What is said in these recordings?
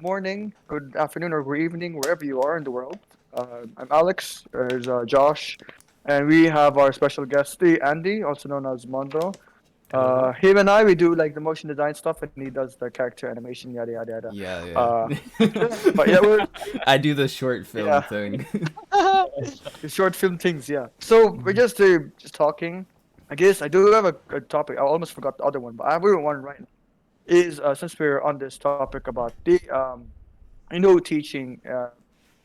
morning, good afternoon, or good evening, wherever you are in the world. I'm Alex, there's Josh, and we have our special guest, Andy, also known as Mondo. Hello. Him and I, we do like the motion design stuff, and he does the character animation, yada yada yada. Yeah, Uh, yeah. but yeah, we're I do the short film yeah, thing. the short film things, yeah. So we're just talking. I guess I do have a topic. I almost forgot the other one, but I have one right now. Is since we're on this topic about teaching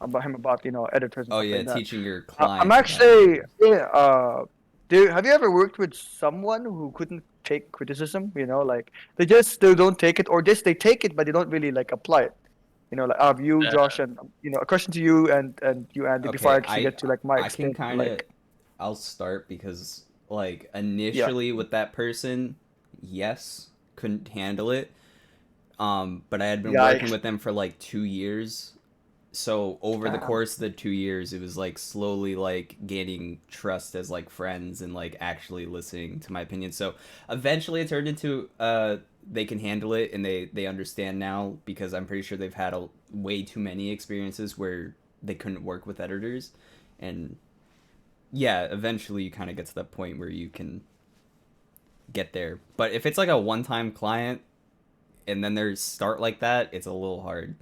about him about editors and Oh stuff yeah, like that. teaching your I'm clients about actually editors. yeah. Have you ever worked with someone who couldn't take criticism? Like they don't take it, or just they take it but they don't really like apply it. Like I have you, Josh, and a question to you and you, Andy, before I Okay, actually I get to like my I can experience. kind of Like I'll start because like yeah, initially with that person, yes, couldn't handle it. But I had been working yikes. with them for like 2 years. So over the Damn. course of the 2 years, it was like slowly like gaining trust as like friends and like actually listening to my opinion. So eventually it turned into they can handle it and they understand now because I'm pretty sure they've had way too many experiences where they couldn't work with editors. And yeah, eventually you kind of get to that point where you can get there. But if it's like a one-time client and then there's start like that, it's a little hard.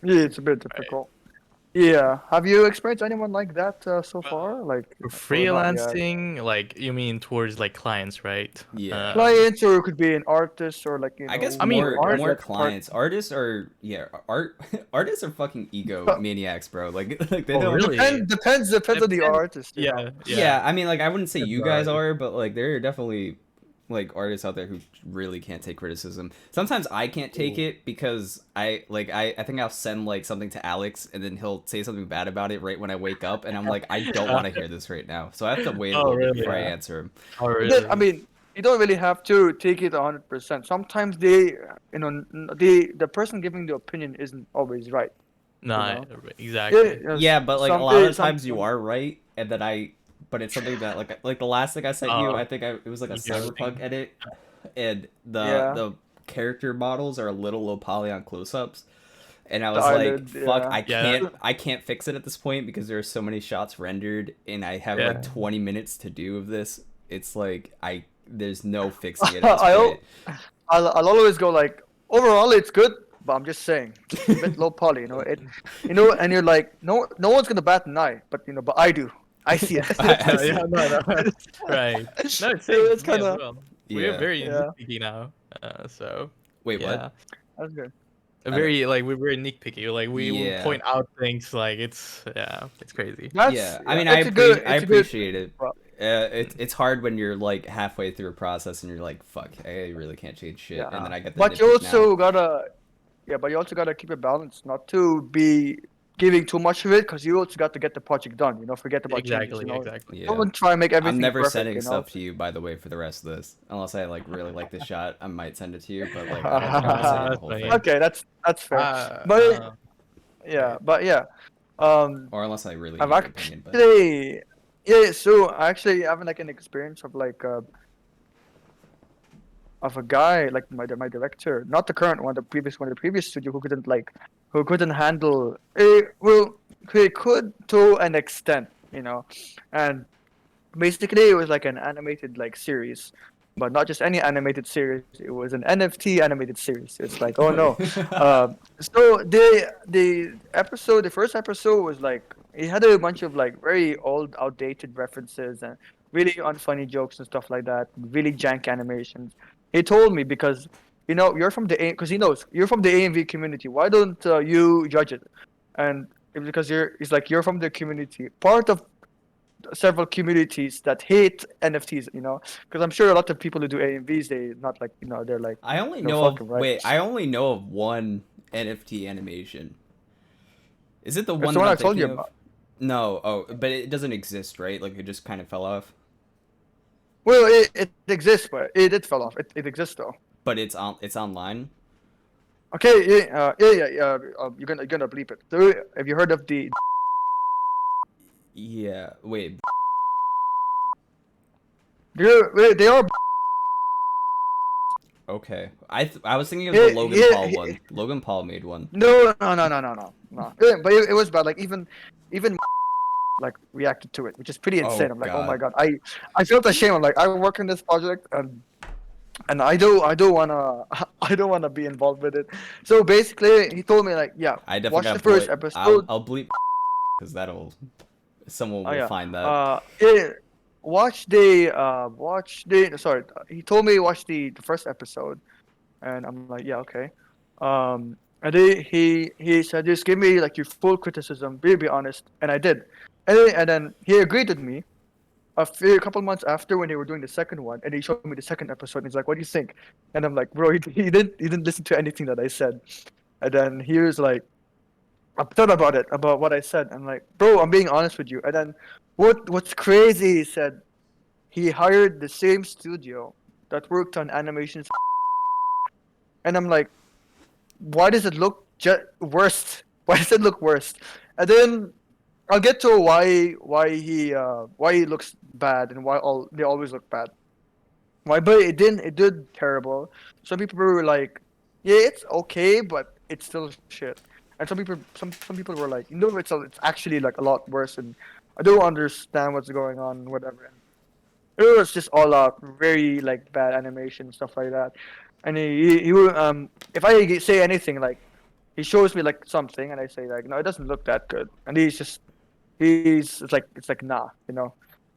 Yeah, it's a bit Right. difficult. Yeah. Have you experienced anyone like that so Well, far? Like, for or not yet? freelancing, like you mean towards like clients, right? Yeah. Clients, or it could be an artist, or like I guess I mean, more art. more That's part. clients. Artists are yeah, art artists are fucking ego maniacs, bro. Like they oh don't really? Depends on the Depends. artist. Yeah, yeah. yeah, I mean like I wouldn't say Depends you on guys artist. are, but like there are definitely like artists out there who really can't take criticism. Sometimes I can't take Ooh. it because I think I'll send like something to Alex and then he'll say something bad about it right when I wake up and I'm like I don't want to hear this right now. So I have to wait a Oh little bit really? before I Yeah. answer him. Oh I really? mean, you don't really have to take it 100%. Sometimes the person giving the opinion isn't always right. You Nah, know. Yeah. exactly. Yeah, but like a lot of Some. times you are right, and then but it's something that like the last thing I sent you, Uh, I think it was like a you know, cyberpunk edit, and the Yeah. the character models are a little low poly on close-ups, and I The was like, eyelid. fuck, Yeah. yeah, I can't fix it at this point because there are so many shots rendered, and I have like yeah. 20 minutes to do of this. It's like there's no fixing it at this point. I'll I'll always go like overall it's good, but I'm just saying it's a bit low poly. And you're like no one's gonna bat an eye, but but I do. I see it. I No, yeah, see. no, no. Right. No, it's same for It's me kind as of well. We're Yeah. very yeah. nitpicky now. So Wait, what? yeah. That's good. I don't. We're very nitpicky. Like we will Yeah. point out things like it's crazy. That's Yeah, I yeah. mean, I It's a good appreciate it. well, It's hard when you're like halfway through a process and you're like, fuck, I really can't change shit, and yeah. then I get the But you nitpick now. also gotta but you also gotta keep it balanced, not to be giving too much of it, because you also got to get the project done. Forget about changes. Exactly, exactly. Yeah, Don't try and make I'm everything never perfect. sending stuff to you, by the way, for the rest of this, unless I like really like the shot. I might send it to you, but like I don't think I'm gonna send you the That's whole funny. thing, Okay, that's fair. Uh, But uh, yeah, right. but yeah. Um, or unless I really I've need your opinion. But actually, yeah. So I actually having like an experience of like of a guy like my director, not the current one, the previous studio, who couldn't handle it. Well, he could to an extent, and basically it was like an animated like series, but not just any animated series. It was an NFT animated series. It's like, oh no. So the first episode was like it had a bunch of like very old, outdated references and really unfunny jokes and stuff like that. Really jank animations. He told me because you're from the because he knows you're from the AMV community. Why don't you judge it? And because he's like you're from the community, part of several communities that hate NFTs, because I'm sure a lot of people who do AMVs, they not like, they're like, I only no know of fucking right. I only know of one NFT animation. Is it the It's one the that one I'm I told you thinking of? about. No. Oh, but it doesn't exist, right? Like it just kind of fell off. Well, it exists, but it fell off. It exists though. But it's online. Okay, yeah. You're gonna bleep it. So, have you heard of the? Yeah. Wait. They are. Okay. I was thinking of Yeah, the Logan yeah, Paul one. Logan Paul made one. no, no, no, no, no, no, no. Yeah, but it was bad. Like even like reacted to it, which is pretty Oh insane. I'm like, oh my God. god, I felt ashamed. I'm like, I work on this project and I do wanna I don't wanna be involved with it. So basically, he told me like, yeah, I definitely watch the gotta first bleep. I'll episode. I'll bleep because that'll someone Oh will yeah, find that. yeah, watch the. Sorry, he told me watch the first episode, and I'm like, yeah, okay. And he said, just give me like your full criticism, be honest, and I did, and then he agreed with me. A couple months after when they were doing the second one, and he showed me the second episode, and he's like, "What do you think?" And I'm like, "Bro, he didn't listen to anything that I said." And then he was like upset about it, about what I said. I'm like, "Bro, I'm being honest with you." And then what's crazy? He said he hired the same studio that worked on animations, and I'm like, "Why does it look worse? Why does it look worse?" And then I'll get to why he looks bad and why all they always look bad. Why? But it did terrible. Some people were like, yeah, it's okay, but it's still shit. And some people were like, no, it's actually like a lot worse, and I don't understand what's going on, whatever. And it was just all out very like bad animation stuff like that. And if I say anything like he shows me like something and I say like no, it doesn't look that good, and he's it's like nah, you know.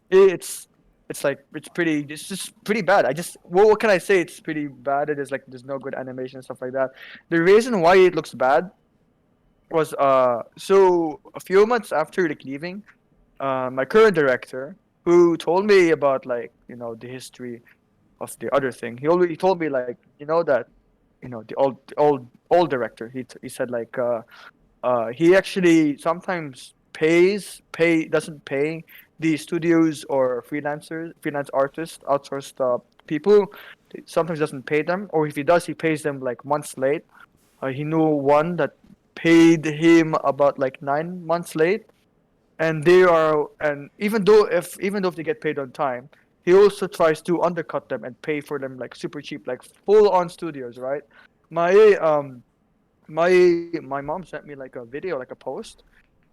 It's like it's just pretty bad. I just what can I say? It's pretty bad. It is like there's no good animation and stuff like that. The reason why it looks bad was so a few months after like leaving, my current director who told me about like the history of the other thing. He told me like that the old director. He said like he actually sometimes doesn't pay the studios or freelance artists, outsourced people. Sometimes doesn't pay them, or if he does, he pays them like months late. He knew one that paid him about like 9 months late, and even though if they get paid on time, he also tries to undercut them and pay for them like super cheap, like full on studios, right? My my mom sent me like a video, like a post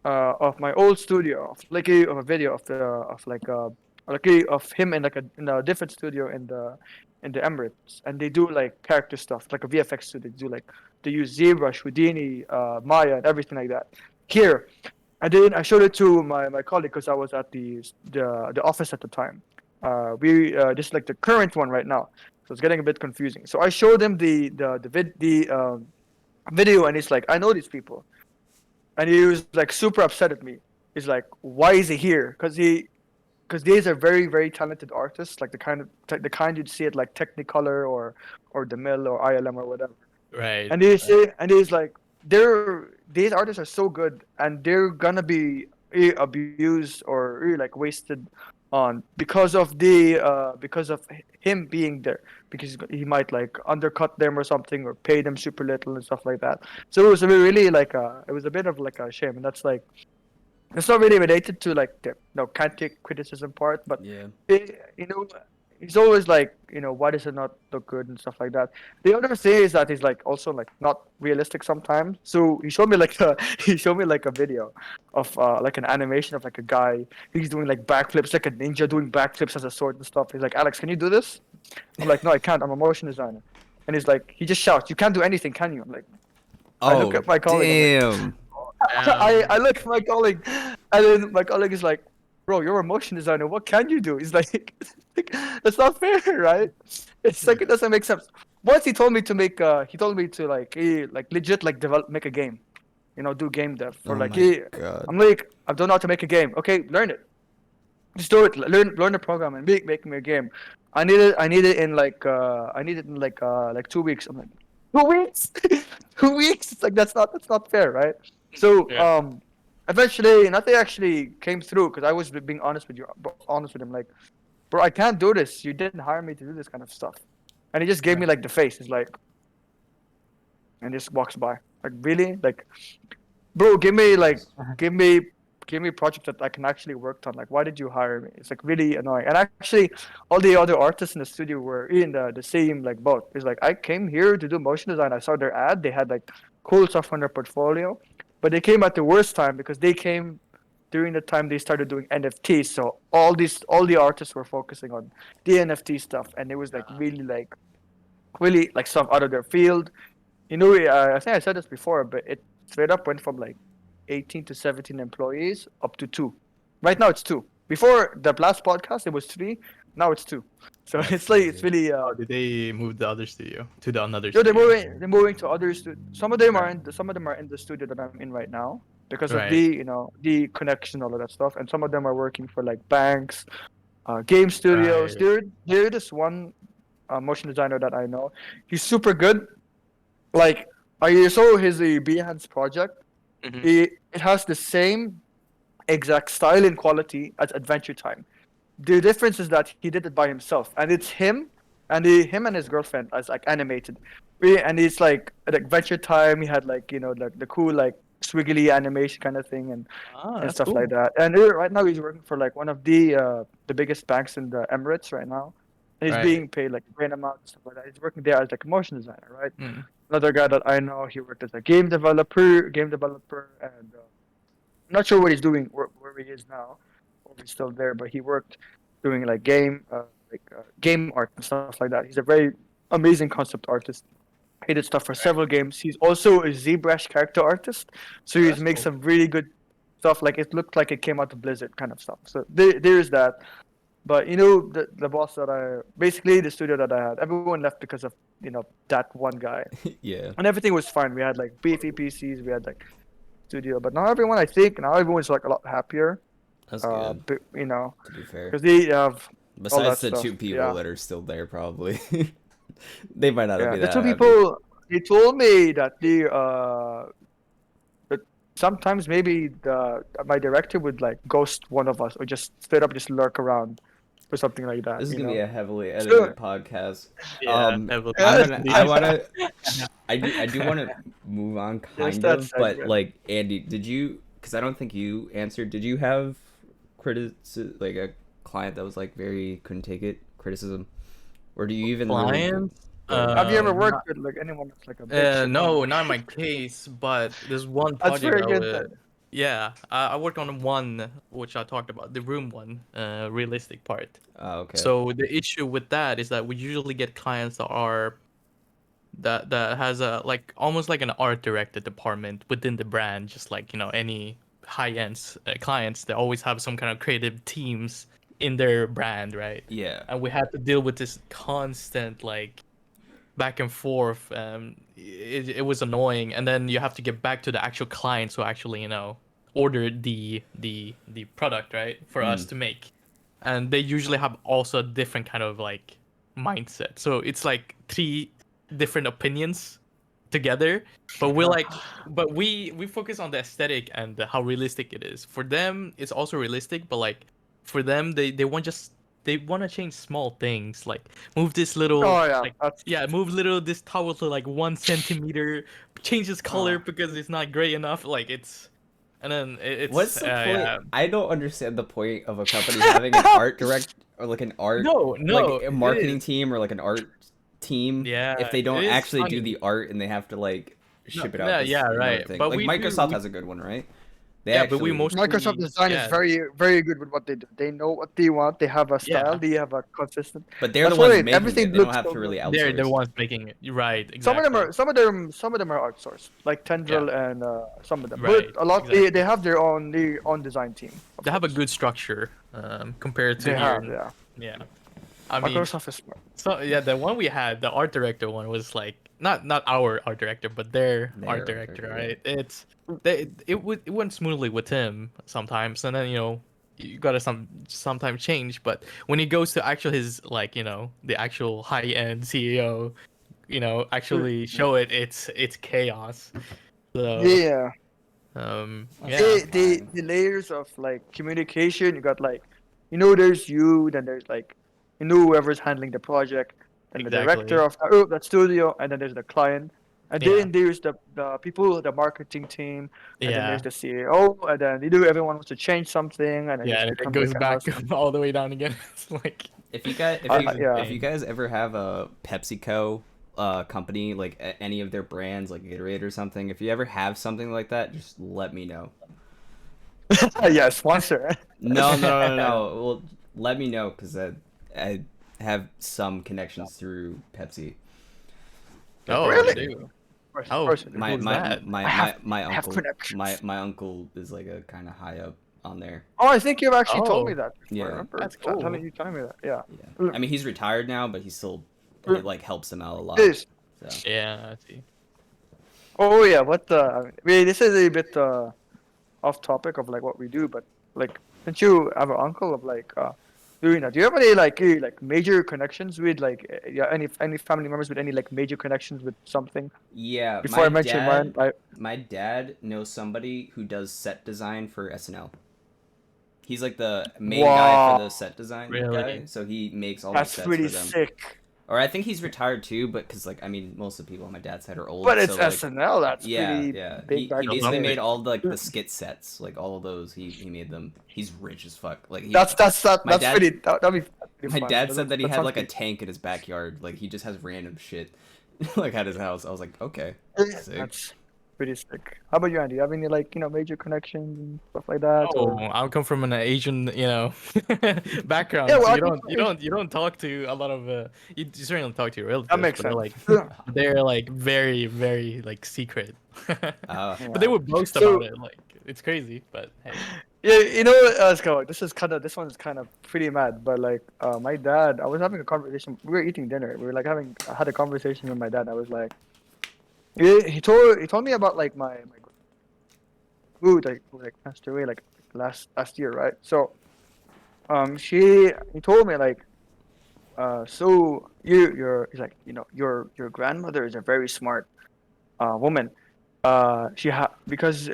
of my old studio, of a video of the of him in in a different studio in the Emirates, and they do like character stuff, like a VFX studio. They use ZBrush, Houdini, Maya, and everything like that. Here, I showed it to my colleague because I was at the office at the time. We This is like the current one right now, so it's getting a bit confusing. So I showed him the video, and he's like, I know these people, and he was like super upset at me. He's like, why is he here? Because these are very very talented artists, like the kind you'd see at like Technicolor or the Mill or ILM or whatever. Right. And he's like, these artists are so good, and they're gonna be abused or like wasted on because of him being there, because he might like undercut them or something or pay them super little and stuff like that. So it was really like it was a bit of like a shame, and that's like it's not really related to like the critic criticism part, but Yeah. you know, he's always like, why does it not look good and stuff like that. The other thing is that he's like also like not realistic sometimes. So he showed me like he showed me like a video of like an animation of like a guy. He's doing like backflips, like a ninja doing backflips as a sword and stuff. He's like, Alex, can you do this? I'm like, no, I can't. I'm a motion designer. And he's like, he just shouts, you can't do anything, can you? I'm like, I look Oh at my colleague. I'm like, damn. I look at my colleague, and then my colleague is like, "Bro, you're a motion designer. What can you do?" He's like, "That's not fair, right?" It's like it doesn't make sense. Once he told me to make, he told me to like legit like make a game, do game dev Oh for like. my god. I'm like, I don't know how to make a game. Okay, learn it. Just do it. Learn the program and make me a game. I need it in like 2 weeks. I'm like, 2 weeks, 2 weeks. It's like that's not fair, right? So Yeah. eventually nothing actually came through because I was being honest with him. Like, bro, I can't do this. You didn't hire me to do this kind of stuff. And he just gave me like the face. He's like, and just walks by. Like, really? Like, bro, give me give me projects that I can actually work on. Like, why did you hire me? It's like really annoying. And actually, all the other artists in the studio were in the same like boat. It's like I came here to do motion design. I saw their ad. They had like cool stuff on their portfolio, but they came at the worst time because they came during the time they started doing NFTs. So all the artists were focusing on the NFT stuff, and it was like really like stuff out of their field. You know, I think I said this before, but it straight up went from like 18 to 17 employees up to 2. Right now it's 2. Before the last podcast, it was 3. Now it's 2. So That's it's like it's crazy. really Oh, did they move the other studio to the another yeah, studio? they're moving to other some of them are some of them are in the studio that I'm in right now because of the Right. the connection, all of that stuff, and some of them are working for like banks, game studios. Right. There is one motion designer that I know. He's super good. Like I saw his Behance project. Mhm. It has the same exact style and quality as Adventure Time. The difference is that he did it by himself, and it's him and him and his girlfriend as like animated. And it's like at Adventure Time. He had like the cool like swiggly animation kind of thing Ah, and that's stuff like cool. that. And right now he's working for like one of the biggest banks in the Emirates right now. And he's Right. being paid like a great amount and stuff like that. He's working there as like a motion designer, right? Mm. Another guy that I know, he worked as a game developer, and I'm not sure what he's doing, where he is now, or if he's still there. But he worked doing like game art and stuff like that. He's a very amazing concept artist. He did stuff for several games. He's also a ZBrush character artist, so Oh, he's that's makes cool. some really good stuff. Like it looked like it came out of Blizzard kind of stuff. So there's that. But the boss that basically the studio that I had, everyone left because of that one guy, Yeah, and everything was fine. We had like beefy PCs, we had like studio, but now everyone's like a lot happier. that's good. But, To be fair, because they have all besides that the stuff. 2 people Yeah, that are still there, probably, they might not yeah. be The that two happy. people they told me that that sometimes maybe the my director would like ghost one of us or just straight up just lurk around or something like that. This is gonna be a heavily So edited podcast. Yeah, heavily I'm yeah, gonna. I edited. wanna. I do want to move on, just kind that of. But segment. like, Andy, did you? Because I don't think you answered. Did you have like a client that was like very couldn't take it criticism, or do you even really? Client? Yeah. Have you ever Not, worked with like anyone that's like a bitch and no, whatnot? not in my case, but there's one That's project very I good would. then. Yeah, I worked on one which I talked about, the room one, realistic part. Oh, okay. So the issue with that is that we usually get clients that has a like almost like an art director department within the brand, just like any high-end clients. They always have some kind of creative teams in their brand, right? Yeah. And we had to deal with this constant like back and forth. It was annoying, and then you have to get back to the actual clients who actually ordered the product, right, for us Mm. to make, and they usually have also a different kind of like mindset. So it's like three different opinions together, but we're Yeah. like, but we focus on the aesthetic and how realistic it is. For them, it's also realistic, but like for them, they want just they want to change small things like move this little Oh yeah, like that's yeah move little this towel to like 1 centimeter, change its color uh, because it's not gray enough, like it's and then What's it's the point? yeah. I don't understand the point of a company having an art direct or like an art No, like no, a it is. marketing team or like an art team Yeah, if they it don't is actually do funny. the art and they have to like No, ship it out no, because yeah, another right, thing. but Like we do Microsoft we has a good one, right? They yeah, but we actually Microsoft mostly Design is yeah very good with what they do. They know what they want. They have a style. yeah. They have a consistent. but they're the That's ones why making it. everything They don't looks have so to really good. They're the outsource. ones making it. You're right, Some of them exactly. are outsourced, like Yeah, Tendril and some of them. But right, a lot they exactly. have their own design team, of They have a course. good structure compared to They here. have, yeah. Yeah, I mean, Microsoft is smart. so yeah, the one we had, the art director one was like not our art director, but their art Their director, art, yeah. right? It went smoothly with him sometimes, and then you gotta sometimes change. But when he goes to actual his like the actual high end CEO, actually show it, it's chaos. So Yeah. That's yeah, not fine. The layers of like communication. You got like, there's you, then there's like, whoever's handling the project, then the director exactly. of that studio, and then there's the client, And Yeah. then there's the people, the marketing team, and then Yeah. there's the CEO, and then they do everyone wants to change something, and then Yeah, just and it become goes like back a all the way down again. It's like If you guys, yeah. if you guys ever have a PepsiCo company, like any of their brands, like Gatorade or something, if you ever have something like that, just let me know. Yeah, sponsor. No. Well, let me know because I have some connections through Pepsi. Like, Oh, you Really? do. Of course you do. my Who's my that? my I have my I have uncle connections. my uncle is like a kind of high up on there. Oh, I think you've actually told me Oh, that before. I Yeah, remember that's cool. telling me that. Yeah. yeah. I mean, he's retired now, but he still Look, it like helps him out a lot. this. So Yeah, I see. Oh yeah, what the? I mean, this is a bit off topic of like what we do, but like, since you have an uncle of like doing that, do you have any like major connections with like yeah any family members with any like major connections with something? yeah, Before I mention mine, my dad knows somebody who does set design for SNL. He's like the main guy for the wow, set design guy, Really? so he makes all the that's sets pretty for them. sick. Or I think he's retired too, but because like I mean, most of the people on my dad's side are old, But so it's like SNL. That's yeah, pretty yeah. big back He Still basically then. made something. all the like the skit sets, like all of those. He made them. He's rich as fuck. Like he, my That's dad, pretty that'd be pretty my fun. dad said that he That had sounds like a pretty. tank in his backyard. Like he just has random shit, like at his house. I was like, okay, sick. That's pretty sick. How about you, Andy? You have any like major connections and stuff like that, Oh, or I come from an Asian, yeah? background, so Well, I you think don't talk to a lot of you certainly talk to your that relatives, makes but they're sense. like Yeah. they're like very very like secret. But they Yeah. would boast about So it, like it's crazy. But hey, yeah, you know what, Scott, this one's kind of pretty mad, but like my dad, I was having a conversation. We were eating dinner. We were like I had a conversation with my dad. I was like, he told me about like my who like passed away like last year, right? So he told me like so he's like your grandmother is a very smart woman. Because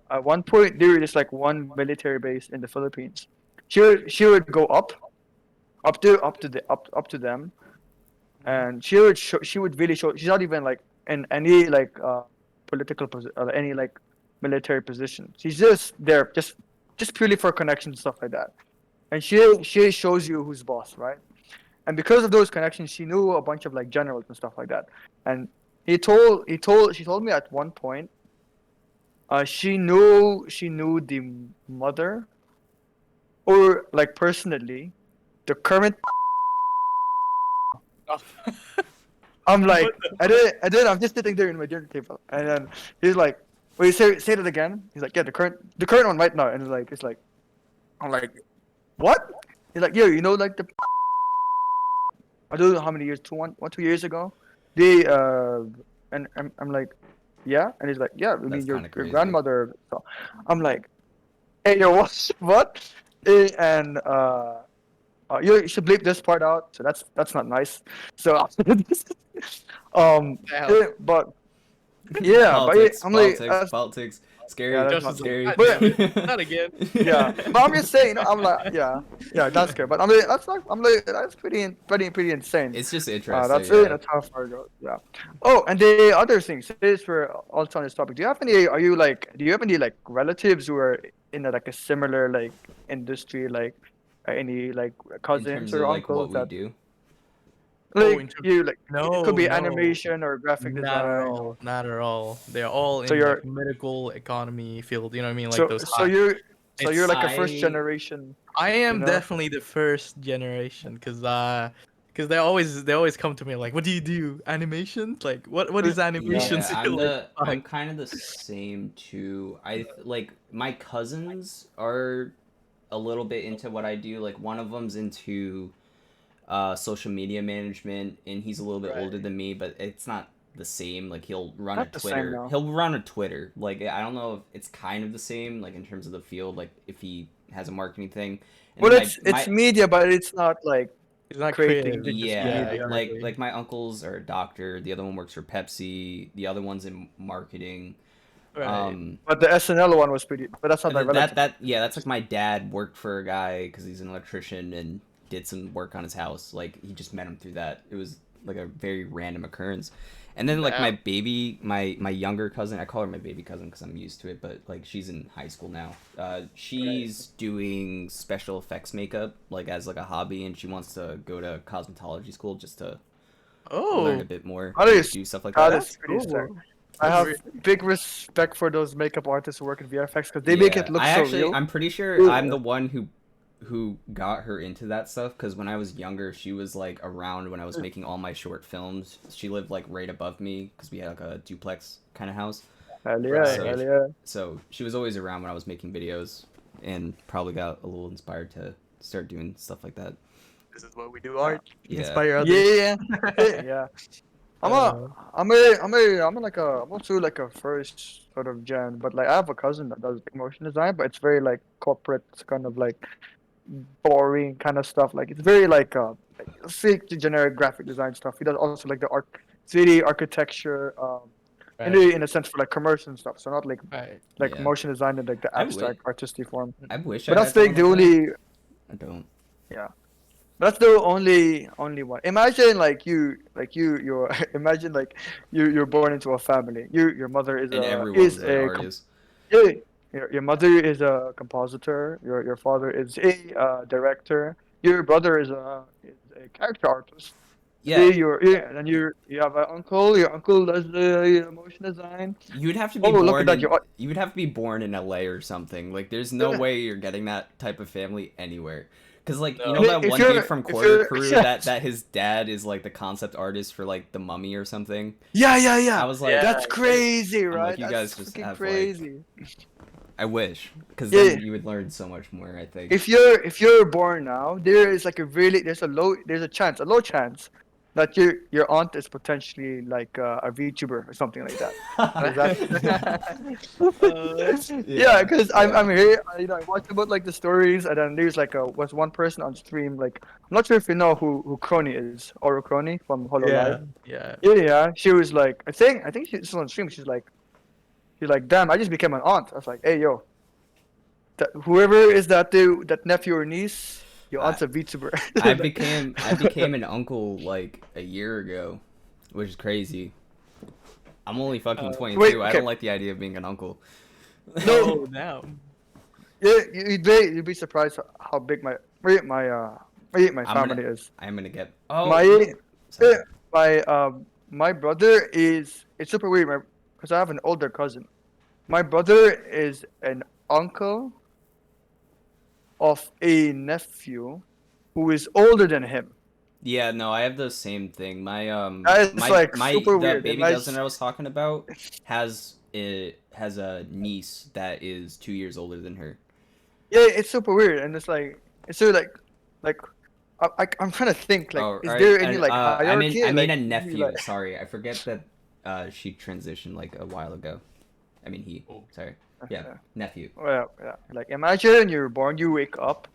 at one point there was just like one military base in the Philippines. She would go up to them, and she would really show. She's not even like in any like any like military position. She's just there just purely for connections, stuff like that. And she shows you who's boss, right? And because of those connections, she knew a bunch of like generals and stuff like that. And she told me at one point, she knew the mother, or like personally, the current. I'm like, what the I did. I'm just sitting there in my dinner table, and then he's like, "Wait, say that again." He's like, "Yeah, the current one right now." And I'm like, "What?" He's like, "Yeah, you know, like the I don't know how many years, 2 years ago, they and I'm like, yeah, and he's like, yeah, I That's mean kind of your crazy. grandmother. So I'm like, hey, yo, what? And you should bleep this part out. So that's not nice. So hell? but yeah, but Politics, I'm like, politics. yeah, Scary, that's Josh not is like, nice. scary. God But damn it, not again. yeah, but I'm just saying, I'm like, yeah, that's good. But I'm like, I'm like, that's pretty insane. It's just interesting, That's it. yeah. That's how far it goes. Yeah. Oh, and the other thing, so this we're also on this topic. Do you have any like relatives who are in like a similar like industry, like any like In cousins terms or of like what uncles we that do. Oh, like you like it could no, be no, animation or graphic not at design all, or not at all. They're all so in you're like medical economy field. You know what I mean? Like so those so high. you're so you're It's like a first I generation, I you am know? definitely the first generation because they always come to me like, what do you do? Animation? Like what is Yeah. animation? yeah, So you're like, I'm fuck. kind of the same too. Like my cousins are a little bit into what I do. Like one of them's into social media management, and he's a little bit older Right. than me, but it's not the same. Like he'll run a Not the same Twitter. now. He'll run a Twitter. Like I don't know if it's kind of the same, like in terms of the field. Like if he has a marketing thing, and Well, then it's media, but it's not like It's not creating creative. just yeah, Yeah, media. exactly. like my uncles are a doctor. The other one works for Pepsi. The other one's in marketing. Right. Um, But the SNL one was pretty, but that's not like that relative. that yeah, that's like my dad worked for a guy because he's an electrician and did some work on his house. Like he just met him through that. It was like a very random occurrence. And then like my Damn. baby, my younger cousin, I call her my baby cousin because I'm used to it, but like she's in high school now. She's doing special effects makeup like as like a hobby, and she wants to go to cosmetology school just to learn a Oh, bit more, That and is do stuff like that that. is that's pretty sick. cool. I That's have really big respect for those makeup artists who work in VFX because they make Yeah, it look I so actually, real. I'm pretty sure I'm the one who got her into that stuff because when I was younger, she was like around when I was making all my short films. She lived like right above me because we had like a duplex kind of house. Hell yeah, right. hell yeah. So she was always around when I was making videos, and probably got a little inspired to start doing stuff like that. This is what we do, art. Yeah. Inspire Yeah, others. yeah, yeah. Yeah. Uh, I'm like I'm also like a first sort of gen, but like I have a cousin that does motion design, but it's very like corporate, it's kind of like boring kind of stuff. Like it's very like sick generic graphic design stuff. He does also like the art, 3D architecture, right. in a sense for like commercial and stuff. So not Right. like Yeah. motion design in like the I wish abstract artistic form. I wish I But had that's someone like the like that. only I don't. yeah. That's the only one. Imagine you're imagine like you're born into a family. Your mother And everyone's an a artist. yeah, your mother is a compositor. Your father is a director. Your brother is a character artist. Yeah, And then you have an uncle. Your uncle does the motion design. you would have to Oh, be look at born that! in you would have to be born in LA or something. Like there's no way you're getting that type of family anywhere. Cause like you No. know that If one you're dude from if Quarter you're Crew yeah that his dad is like the concept artist for like the Mummy or something. yeah. I was like, Yeah. That's crazy, I'm like, right? you That's guys just freaking have crazy. I wish, cause Yeah, then you would learn so much more. I think. if you're born now, there is like a really there's a low chance that your aunt is potentially like a VTuber or something like that. Is that yeah? Yeah, Because yeah. I'm here. I watched about like the stories, and then there's like was one person on stream. Like I'm not sure if you know who Crony is, or Crony from Hollow Live. Yeah. Yeah. Yeah, yeah. She was like, I think she's on stream. She's like, damn, I just became an aunt. I was like, hey yo, whoever is that nephew or niece, your I aunt's a VTuber. I became an uncle like a year ago, which is crazy. I'm only fucking 22. Wait, I okay. don't like the idea of being an uncle. Oh, damn. Yeah, you'd be surprised how big my I'm family gonna is. I'm gonna get oh My sorry. yeah, my brother is it's super weird because I have an older cousin. My brother is an uncle of a nephew who is older than him. Yeah, no, I have the same thing. That is like super the weird. baby cousin I was talking about has a niece that is 2 years older than her. Yeah, it's super weird, and it's sort of like I'm trying to think like Oh, is right. there any And, like I mean hierarchy? I mean Like a maybe, nephew. like Sorry, I forget that she transitioned like a while ago. I mean he. Oh. Sorry. Yeah, yeah. nephew. Well, yeah. Like imagine you're born, you wake up,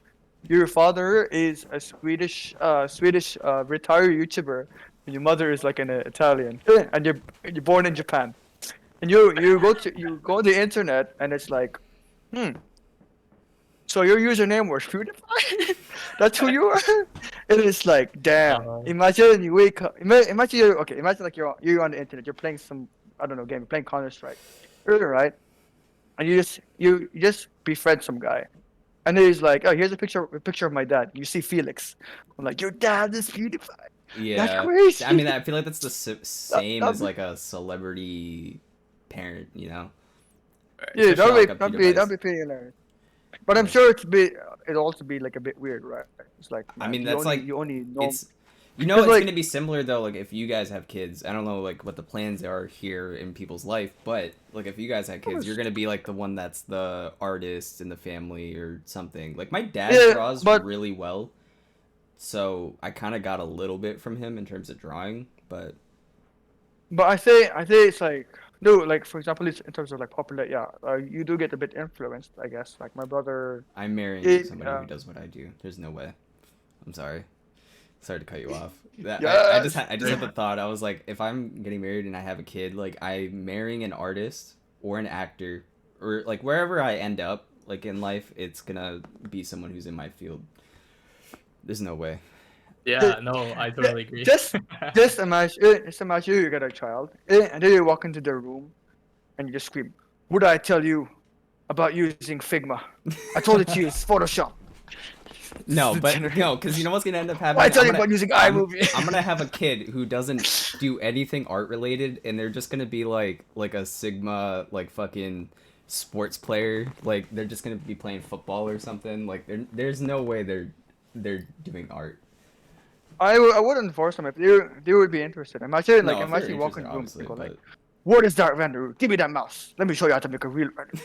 your father is a Swedish retired YouTuber, and your mother is like an Italian, and you're born in Japan, and you go on the internet, and it's like, hmm. So your username was PewDiePie? That's who you are? And it's like, damn. Uh, Imagine you wake up. Imagine you're okay. Imagine like you're on the internet. You're playing some I don't know game. You're playing Counter Strike, right? And you just befriend some guy, and then he's like, oh, here's a picture of my dad. You see Felix. I'm like, your dad is PewDiePie. That's Yeah. crazy. I mean I feel like that's the same That'd as be- like a celebrity parent, you know. yeah, Especially like a that'd PewDiePie's. be pretty hilarious. But I'm Yeah. sure it'll also be like a bit weird, right? It's like, I man, mean that's like you only know. it's you know Because, it's like- gonna be similar though, like if you guys have kids. I don't know like what the plans are here in people's life, but like if you guys have kids, you're gonna be like the one that's the artist in the family or something. Like my dad Yeah, draws but- really well, so I kind of got a little bit from him in terms of drawing, but But I say it's like no, like for example, it's in terms of like popular, yeah, you do get a bit influenced, I guess. Like my brother, I'm marrying It, somebody uh, who does what I do. There's no way. I'm sorry. Sorry to cut you off. I Yes. I just had the thought. I was like, if I'm getting married and I have a kid, like I'm marrying an artist or an actor or like wherever I end up, like in life, it's gonna be someone who's in my field. There's no way. Yeah, no, I totally agree. Just imagine you get a child, and then you walk into their room, and you just scream, "What did I tell you about using Figma? I told it to use Photoshop." No, but no, because you know what's gonna end up Why I happening? tell you about using iMovie? I'm gonna have a kid who doesn't do anything art related, and they're just gonna be like a Sigma like fucking sports player. Like they're just gonna be playing football or something. Like there's no way they're doing art. I wouldn't force them if they would be interested. Imagine No, if they're imagine you walk interested, in the room obviously, and go like, but "What is that render? Give me that mouse. Let me show you how to make a real render."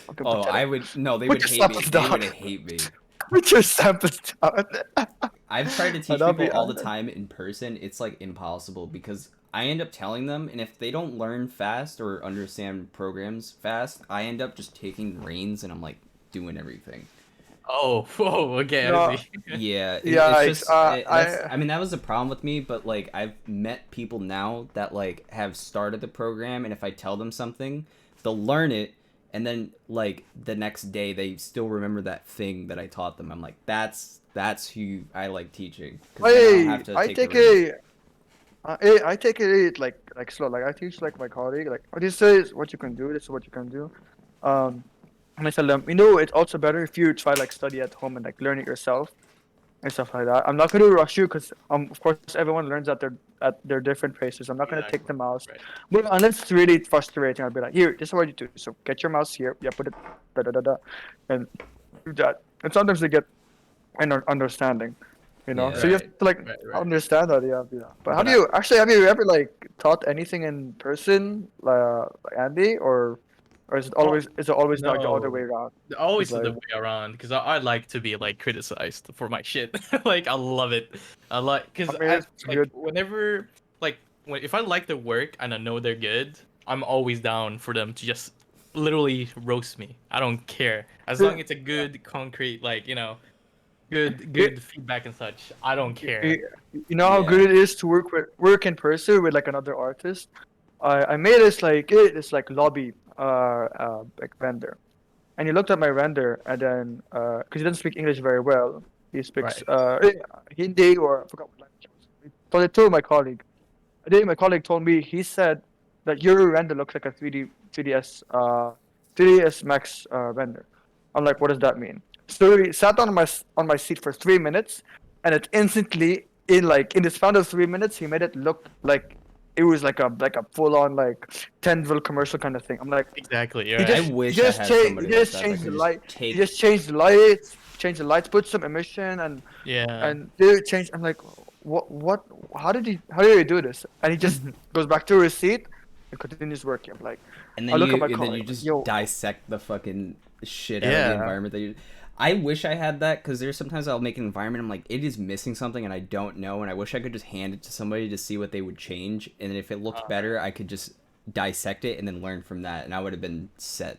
Fucking oh, pathetic. I would no, they Put would your hate me. samples They down. would hate me. Put your samples down. I've tried to teach That'll people be all the time in person. It's like impossible because I end up telling them, and if they don't learn fast or understand programs fast, I end up just taking reins and I'm like doing everything. Oh, whoa, okay, I No, see. Yeah, yeah, it's it's, just that's. I mean, that was the problem with me. But like, I've met people now that like have started the program, and if I tell them something, they'll learn it, and then like the next day they still remember that thing that I taught them. I'm like, that's who I like teaching because then I don't have to I take the take reins. I take it like slow. Like I teach like my colleague like, "Oh, this is what you can do. This is what you can do." Um, and I tell them, it's also better if you try like study at home and like learn it yourself and stuff like that. I'm not gonna rush you because of course everyone learns at their different paces. I'm not gonna take Exactly. the mouse, Right. but unless it's really frustrating, I'll be like, "Here, this is what you do. So get your mouse here. Yeah, put it da da da da, and do that." And sometimes they get an understanding, Yeah. So you Right. have to like Right. Right. understand that, yeah. But But have you ever like taught anything in person, like Andy, or oh is it always like the other way no, around? It's always the like way around because I like to be like criticized for my shit. Like I love it. I like I because mean I it's like good. whenever like if I like the work and I know they're good, I'm always down for them to just literally roast me. I don't care as long as it's a good concrete like Yeah. good feedback and such. I don't care. You, you know how good Yeah. it is to work in person with like another artist. I made this like lobby like render, and he looked at my render, and then because he doesn't speak English very well, he speaks Right. Hindi, or I forgot what language it was. So I told my colleague. A day my colleague told me, he said that your render looks like a 3ds Max render. I'm like, what does that mean? So he sat on my seat for 3 minutes, and it instantly in the span of 3 minutes he made it look like it was like a full on like 10 commercial kind of thing. I'm like, Exactly. he I Right. just wish I had he somebody like just that that changed could the just light. He take. just changed the lights, put some emission, Yeah. and they changed. I'm like, what? How did he do this? And he just goes back to his seat and continues working. I'm like, I look at my And then colleague, you I'm like, just yo, dissect the fucking shit out of the Yeah. environment that you. I wish I had that because there's sometimes I'll make an environment. I'm like, it is missing something, and I don't know, and I wish I could just hand it to somebody to see what they would change, and if it looked better, I could just dissect it and then learn from that, and I would have been set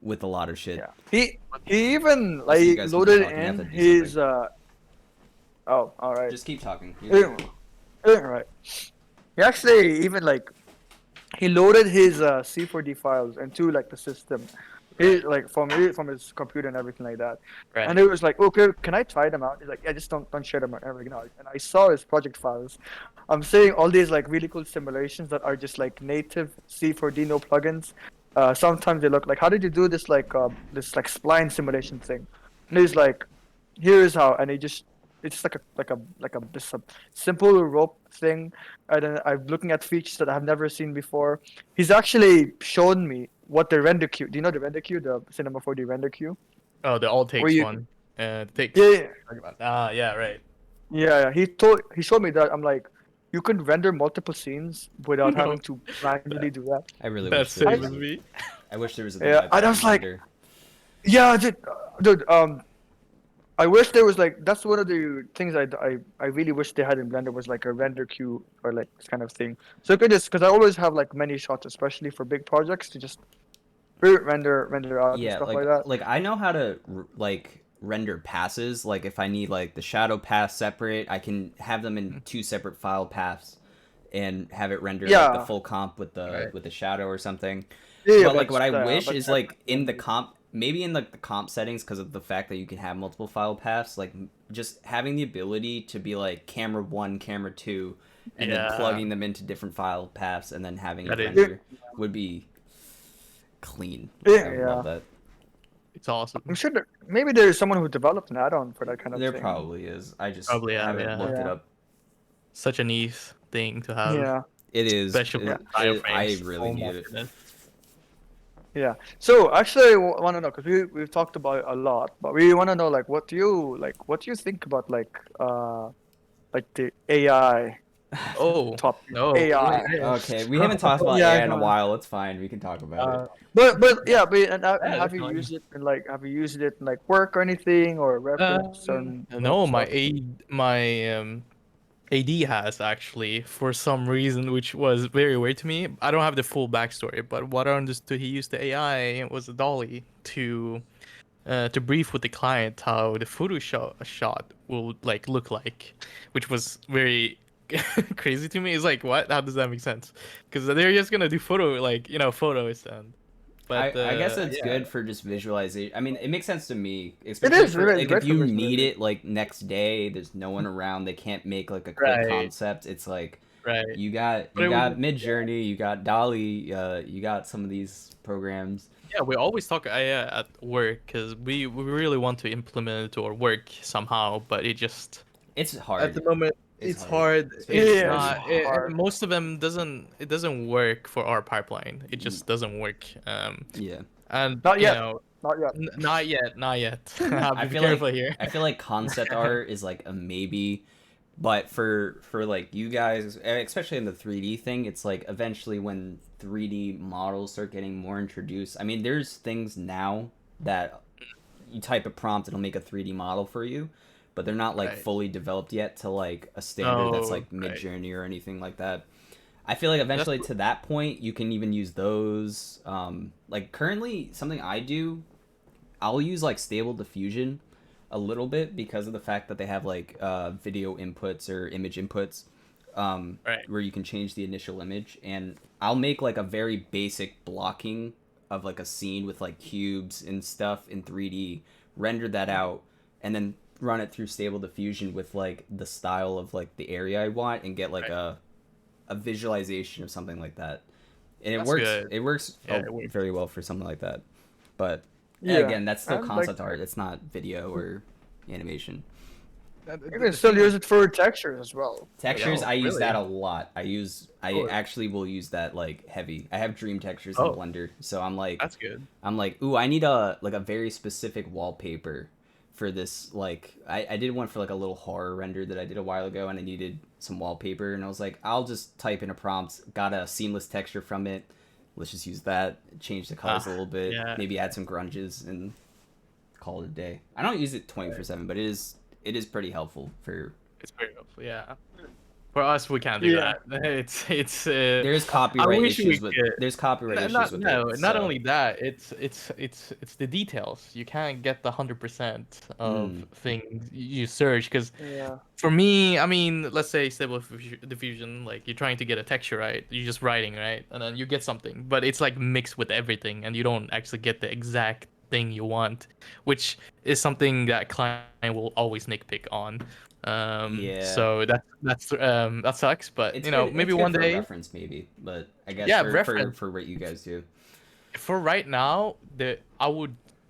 with a lot of shit. yeah. He even Listen, you like guys can keep loaded talking. I have in to do his something. oh, all right. Just keep talking. Right. He actually even like he loaded his C4D files into like the system. He Right. like from his computer and everything like that. And Right. it was like, okay, can I try them out? He's like, yeah, just don't share them out and everything else. And I saw his project files. I'm seeing all these like really cool simulations that are just like native C4D, no plugins. Sometimes they look like, how did you do this like spline simulation thing? And he's like, here's how, and it's just just a simple rope thing, and then I'm looking at features that I've never seen before. He's actually shown me what the render queue. Do you know the render queue, the Cinema 4D render queue? Oh, the all Where takes you, one. Takes. yeah, Talk about. Ah, yeah. Right. yeah. He showed me that. I'm like, you could render multiple scenes without having No, to manually do that. I really that's wish there same was. as me. I wish there was a Yeah, live and I action was like, render. yeah, dude, I wish there was like that's one of the things I really wish they had in Blender was like a render queue or like this kind of thing. So you could just because I always have like many shots, especially for big projects, to just render out and Yeah, stuff like that. like I know how to like render passes. Like if I need like the shadow pass separate, I can have them in two separate file paths and have it render like the Yeah, full comp Right. with the shadow or something. yeah, But like what I wish but is like in the comp maybe in like the comp settings because of the fact that you can have multiple file paths, like just having the ability to be like camera 1, camera 2, and then Yeah. plugging them into different file paths and then having it That is- render would be clean. Yeah, I would yeah. love that. It's awesome. I'm sure maybe there's someone who developed an add-on for that kind of There thing. probably is. I just Probably, yeah, haven't yeah. looked it Yeah. up. Such a nice thing to have. Yeah. It is. Especially it- with I wireframes. really Oh my need it. goodness. Yeah. So actually, I want to know because we've talked about it a lot, but we want to know like what do you think about like the AI Oh top no. AI. Okay, we haven't talked about Yeah, AI in go a on. while. It's fine. We can talk about it. But yeah, but and Yeah, have you definitely. used it in like have you used it in like work or anything or reference or No, my stuff? AD has actually for some reason, which was very weird to me. I don't have the full backstory, but what I understood, he used the AI was a dolly to brief with the client how the shot will like look like, which was very crazy to me. It's like, what? How does that make sense? Because they're just gonna do photos and. But I guess it's yeah, good for just visualization. I mean, it makes sense to me, It especially is. for It is like great if for you need visualization. it like next day. There's no one around. They can't make like a quick right, concept. It's like right. you got But it was Mid Journey, you got Dolly, you got some of these programs. Yeah, we always talk at work because we really want to implement it or work somehow, but it just It's at hard. the moment It's it's hard. hard. Especially It's Yeah, it's not. hard. And most of them doesn't work for our pipeline. It just doesn't work. Yeah. And Not you yet. know, Not yet. not yet, not yet. I'll I be feel careful like here. concept art is like a maybe, but for like you guys, especially in the 3D thing, it's like eventually when 3D models start getting more introduced. I mean, there's things now that you type a prompt, it'll make a 3D model for you, but they're not like Right. fully developed yet to like a standard that's Oh, like Mid right. Journey or anything like that. I feel like That's eventually to that point, you can even use those. Like currently, something I do, I'll use like Stable Diffusion a little bit because of the fact that they have like video inputs or image inputs, right. where you can change the initial image, and I'll make like a very basic blocking of like a scene with like cubes and stuff in 3D, render that out, and then run it through Stable Diffusion with like the style of like the area I want and get like Right. a visualization of something like that. And it That's works. good. It works Yeah, it works. very well for something like that. But Yeah. again, that's still And, concept like, art. It's not video or animation. you can still use it for textures as well. Textures, Oh, I use really? that a lot. I Oh. actually will use that like heavy. I have dream textures Oh. in Blender, so That's good. I'm like, ooh, I need a very specific wallpaper for this. Like, I did one for like a little horror render that I did a while ago, and I needed some wallpaper, and I was like, I'll just type in a prompt, got a seamless texture from it. Let's just use that, change the colors a little bit, yeah. maybe add some grunges, and call it a day. I don't use it 24/7, but it is pretty helpful for. It's very helpful. Yeah. For us, we can't do Yeah. that. It's. There's I copyright wish we issues with could. there's copyright issues Not with no, it. not so- only that. It's the details. You can't get the 100% of things you search because Yeah. for me, I mean, let's say Stable Diffusion, like you're trying to get a texture right, you're just writing right, and then you get something, but it's like mixed with everything, and you don't actually get the exact thing you want, which is something that client will always nitpick on. Yeah. So that sucks, but It's you know, good, maybe it's good one for day. reference maybe, but I guess Yeah, for, reference. for what you guys do. For right now, I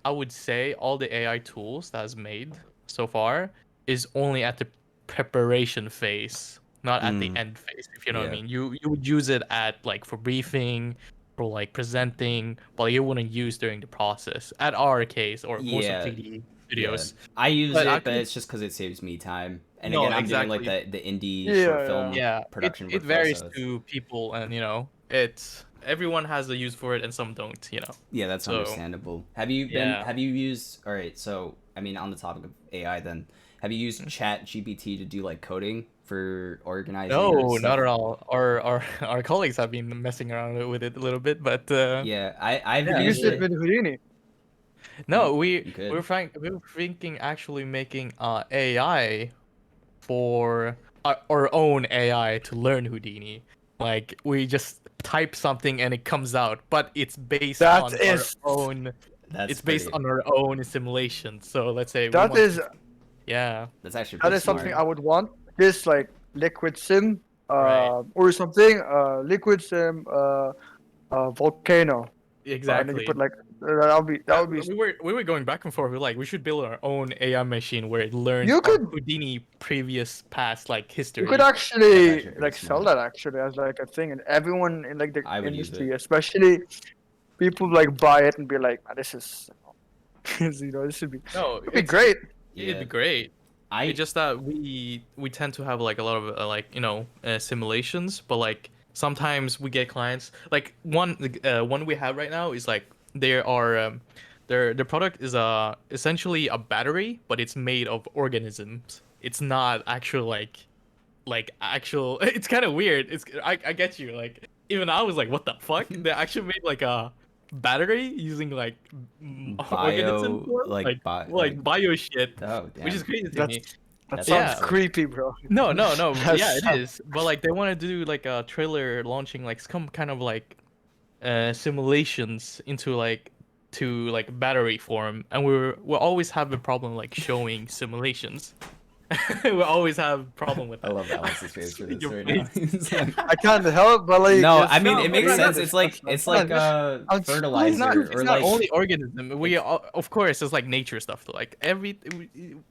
would say all the AI tools that's made so far is only at the preparation phase, not at the end phase, if you know what I Yeah. mean. You would use it at like for briefing, for like presenting, but you wouldn't use during the process. At our case or most of Yeah. 3D Yeah, videos. I use But it, I but could- it's just because it saves me time. And No, again, I'm doing like exactly. the indie Yeah, short yeah. film Yeah, production it workflow, varies so it's- to people, and you know, it's everyone has a use for it and some don't, you know. yeah, that's So, understandable. Have you yeah. used? All right, so I mean, on the topic of AI, then have you used Chat GPT to do like coding for organizing? No, your stuff? not at all. Our colleagues have been messing around with it a little bit, but Yeah, I've Yeah, You used used it it. with Houdini. no, You could. we were thinking actually making AI for our own AI to learn Houdini. Like we just type something and it comes out, but it's based That on is- our own. That's It's based pretty- on our own simulation. So let's say we That want is to- Yeah. That's actually That pretty is something smart. I would want. This like liquid sim, Right. or something. Liquid sim, volcano. And then you Exactly. put like that would be. We were going back and forth. We're like, we should build our own AI machine where it learns You our could Houdini previous past like you could history. That's actually actually pretty like sell smart. that actually as like a thing, and everyone in like the I would use industry, it. especially people like buy it and be like, "Ah, this is, this would be No, it'd be great." it'd Yeah. be great. It's I just that we tend to have like a lot of like simulations, but like sometimes we get clients like one we have right now is like there are their product is essentially a battery, but it's made of organisms. It's not actual like actual. It's kind of weird. I get you. Like even I was like, what the fuck? They actually made like a battery using like organism bio form, like like bio shit, oh which is damn. crazy to me. That's that That sounds sounds Yeah. sick. creepy, bro. No. Yeah, That's it is. But like they want to do like a trailer launching like some kind of like simulations into like to like battery form, and we'll always have a problem like showing simulations. We always have problem with I that. love Alex's face for this Your right now. face. He's like, I can't help but like no, I it's mean No, it but makes like sense. pretty It's like I'm it's not trying fertilizer it's or not like only organism. We it's of course it's like nature stuff. Like in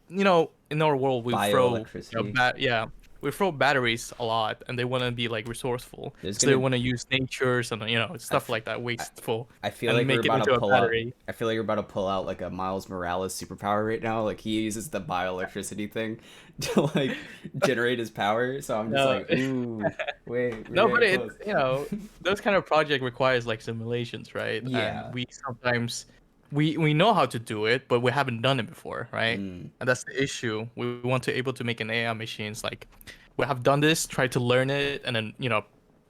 our world we throw bioelectricity. yeah, we throw batteries a lot, and they want to be like resourceful, There's so they gonna want to use natures and I, stuff f- like that I wasteful I feel and like we're make it about to into a pull out. battery. I feel like you're about to pull out like a Miles Morales superpower right now. Like he uses the bioelectricity thing to like generate his power. So I'm just No, like, ooh, wait, we're no, but getting it close. those kind of project requires like simulations, right? And Yeah. we sometimes we know how to do it, but we haven't done it before, right? Mm. And that's the issue. We want to able to make an AI machines like we have done this, try to learn it, and then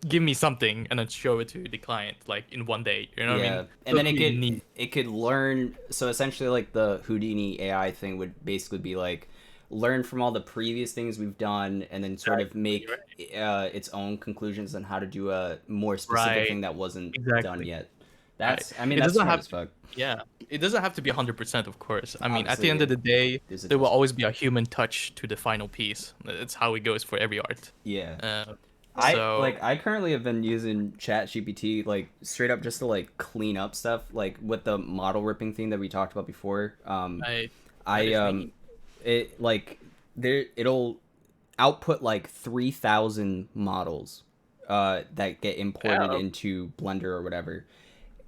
give me something, and then show it to the client like in one day. You know what I mean? Yeah, and Those then it would be neat. could learn. So essentially, like the Houdini AI thing would basically be like learn from all the previous things we've done, and then sort of make its own conclusions on how to do a more specific Right. thing that wasn't done Exactly. yet. Right. I mean, It that's doesn't smart have as fuck. Yeah, it doesn't have to be 100%, of course. I mean, at the Obviously, end of the day, there's there will adjustments. always be a human touch to the final piece. That's how it goes for every art. Yeah. So I currently have been using ChatGPT like straight up just to like clean up stuff like with the model ripping thing that we talked about before. I that I is neat. it like there it'll output like 3,000 models that get imported Yeah, into Blender or whatever.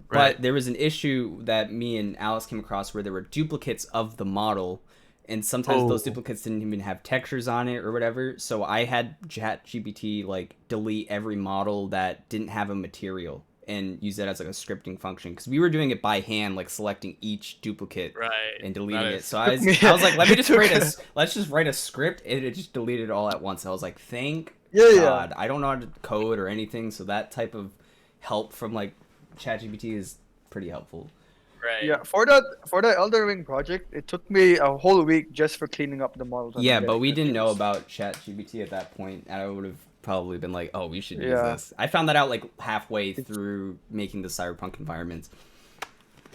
right. But there was an issue that me and Alice came across where there were duplicates of the model, and sometimes those Oh, duplicates didn't even have textures on it or whatever. So I had ChatGPT like delete every model that didn't have a material and use that as like a scripting function because we were doing it by hand, like selecting each duplicate right. and That deleting it. is So I was like, let me it just took let's just write a script, and it just deleted it all at once. I was like, thank yeah. God, I don't know how to code or anything, so that type of help from like ChatGPT is pretty helpful. right. Yeah, for that Elden Ring project, it took me a whole week just for cleaning up the models and Yeah, but getting we didn't know pictures. about ChatGPT at that point, and I would have probably been like, "Oh, we should use Yeah, this." I found that out like halfway through making the cyberpunk environments.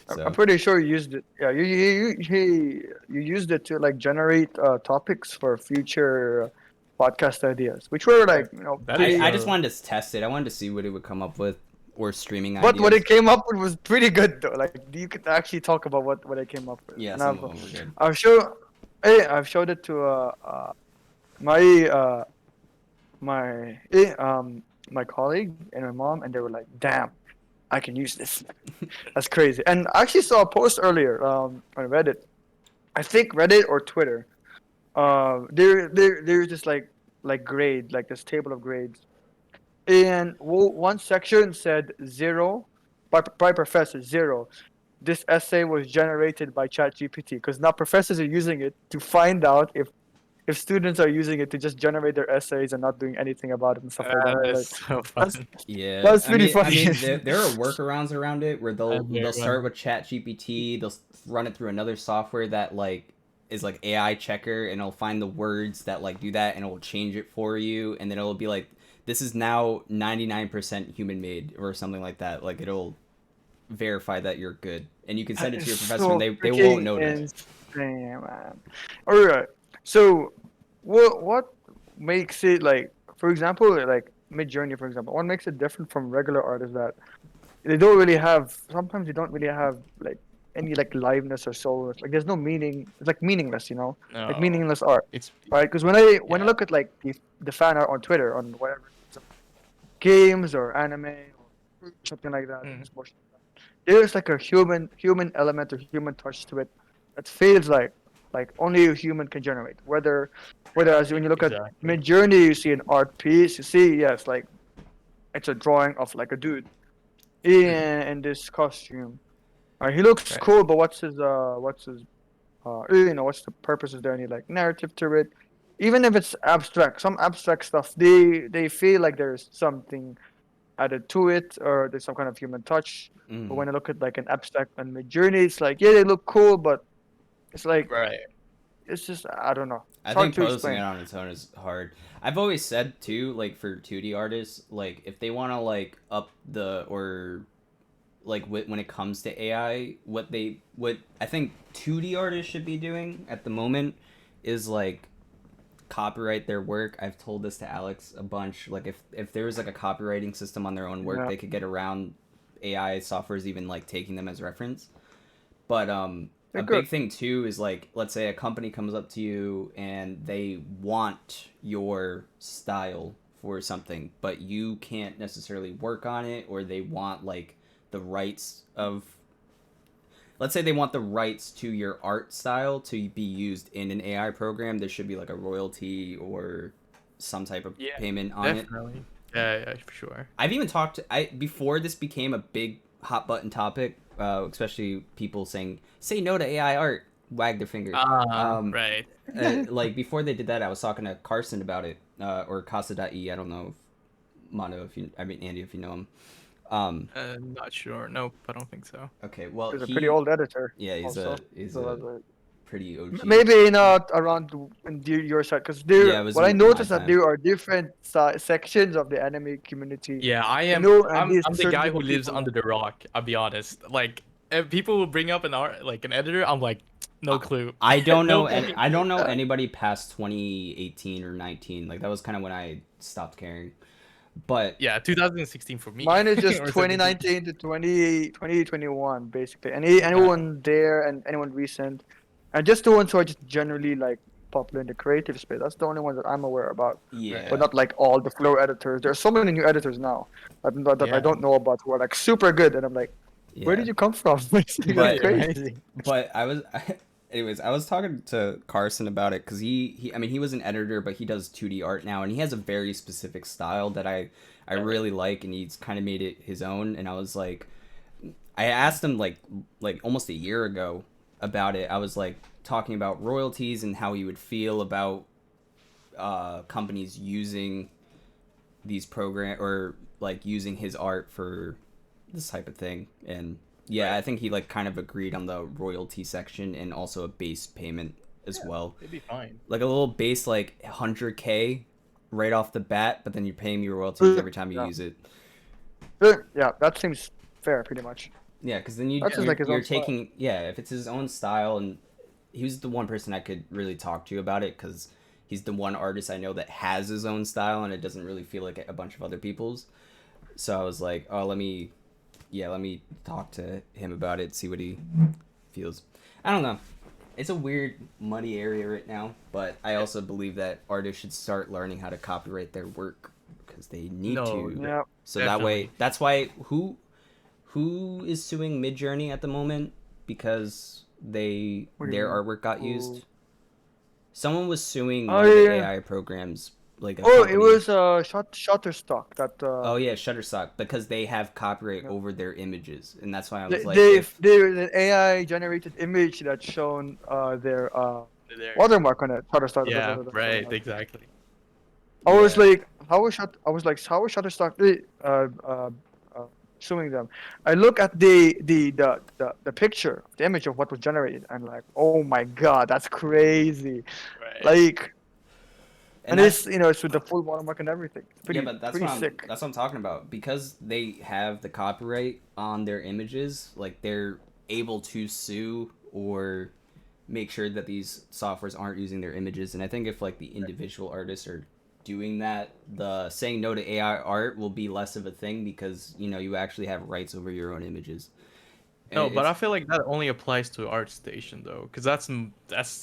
I'm So pretty sure you used it. Yeah, you used it to like generate topics for future podcast ideas, which were like That is pretty. I just wanted to test it. I wanted to see what it would come up with, or streaming But what ideas. it came up with was pretty good though. Like you could actually talk about what I came up with, Yeah, and some of them were good. I've showed it to my my colleague and my mom, and they were like, "Damn, I can use this." That's crazy. And I actually saw a post earlier on Reddit. I think Reddit or Twitter. There's just like grade, like this table of grades, and one section said zero, by professor zero. This essay was generated by ChatGPT because now professors are using it to find out if students are using it to just generate their essays and not doing anything about it and stuff like that. That I'm is like, so that's fun. Yeah, that's pretty I funny. mean, there are workarounds around it where I'm they'll very start fun. with ChatGPT, they'll run it through another software that like is like AI checker, and it'll find the words that like do that, and it'll change it for you, and then it'll be like, this is now 99% human made or something like that. Like it'll verify that you're good, and you can That send it to is your professor, and so they won't freaking notice. insane, man. All right. So, what makes it like, for example, like Mid-Journey, for example, what makes it different from regular artists that they don't really have. Sometimes they don't really have like any like liveness or soul. Like there's no meaning. It's like meaningless, like No, meaningless art, it's right? Because when I yeah. look at like the fan art on Twitter on whatever games or anime or something like that, Mm, it's motion. There's like a human element or human touch to it that feels like only a human can generate. Whether as when you look at exactly. Mid Journey, you see an art piece. You see, yes, like it's a drawing of like a dude Mm, in this costume. He looks right. cool, but what's the purpose? Is there any like narrative to it? Even if it's abstract, some abstract stuff, they feel like there's something added to it, or there's some kind of human touch. But Mm. when I look at like an abstract and Mid Journey, it's like yeah, they look cool, but it's like Right. it's just I don't know. It's I hard think to posting it explain. on its own is hard. I've always said too, like for 2D artists, like if they want to like up the or like when it comes to AI, what I think 2D artists should be doing at the moment is like copyright their work. I've told this to Alex a bunch. Like if there was like a copywriting system on their own work, Yeah, they could get around AI software's even like taking them as reference. But they're a good. big thing too is like let's say a company comes up to you and they want your style for something, but you can't necessarily work on it, or they want like the rights of, let's say they want the rights to your art style to be used in an AI program. There should be like a royalty or some type of Yeah, payment on it. definitely. Yeah, yeah, for sure. I've even talked to, I before this became a big hot button topic, especially people saying say no to AI art, wag their finger. Ah, Um, right. like before they did that, I was talking to Carson about it, or Casa.e. I don't know if Mondo, if you, I mean Andy, if you know him. Not sure. Nope, I don't think so. Okay, well He's a pretty old editor, yeah, also. he's So a that's a pretty OG. maybe not around your side, because Yeah, there. it was What I my noticed that time. there are different sections of the anime community. Yeah, I I am. know, and I'm these I'm the certain guy group who of lives people. under the rock. I'll be honest. Like, if people will bring up an art, like an editor, I'm like, no clue, I don't no know, and fucking I clue. don't know anybody past 2018 or 19. Like that was kind of when I stopped caring. But Yeah, 2016 for me, Mine is just or 17. 2019 to 2021, basically. Uh, Anyone there and anyone recent, and just the ones who are just generally like popular in the creative space. That's the only ones that I'm aware about. But right. yeah, not like all the flow editors. There are so many new editors now that I Yeah, don't know about who are like super good, and I'm like, where yeah. did you come from? Basically, that's really But crazy. amazing. I was anyways, I was talking to Carson about it cuz he I mean, he was an editor, but he does 2D art now and he has a very specific style that I Right. really like, and he's kind of made it his own. And I was like, I asked him like almost a year ago about it. I was like talking about royalties and how he would feel about companies using these program or like using his art for this type of thing. And yeah, Right. I think he like kind of agreed on the royalty section and also a base payment as Yeah, well, it'd be fine. like a little base like 100K right off the bat, but then you're paying me royalties every time you Yeah, use it. yeah, that seems fair, pretty much. Yeah, because then That's just like his you're own style. taking, yeah, if it's his own style. And he was the one person I could really talk to about it because he's the one artist I know that has his own style and it doesn't really feel like a bunch of other people's. So I was like, oh, let me talk to him about it, see what he feels. I don't know. It's a weird, muddy area right now, but I Yeah. also believe that artists should start learning how to copyright their work because they need No, to. Yeah. So that way, definitely. that's why who is suing Midjourney at the moment because What do you their mean? artwork got Oh, used. Someone was suing oh one of the yeah. AI programs, like a Oh, it company. was Shutterstock that Oh yeah, Shutterstock, because they have copyright over their images, and that's why I was like, if there's an AI generated image that's shown their There. watermark on it. Shutterstock. Yeah, That's right. watermark. Exactly. I was yeah, like, how was Shutterstock suing them? I look at the picture, the image of what was generated, and like, oh my god, that's crazy. Right. Like, and and that's it's it's with the full watermark and everything. It's yeah, pretty but pretty sick. that's what I'm talking about, because they have the copyright on their images, like they're able to sue or make sure that these softwares aren't using their images. And I think if like the individual artists are doing that, the saying no to AI art will be less of a thing because you actually have rights over your own images. No, but I It's feel like that only applies to ArtStation though, because that's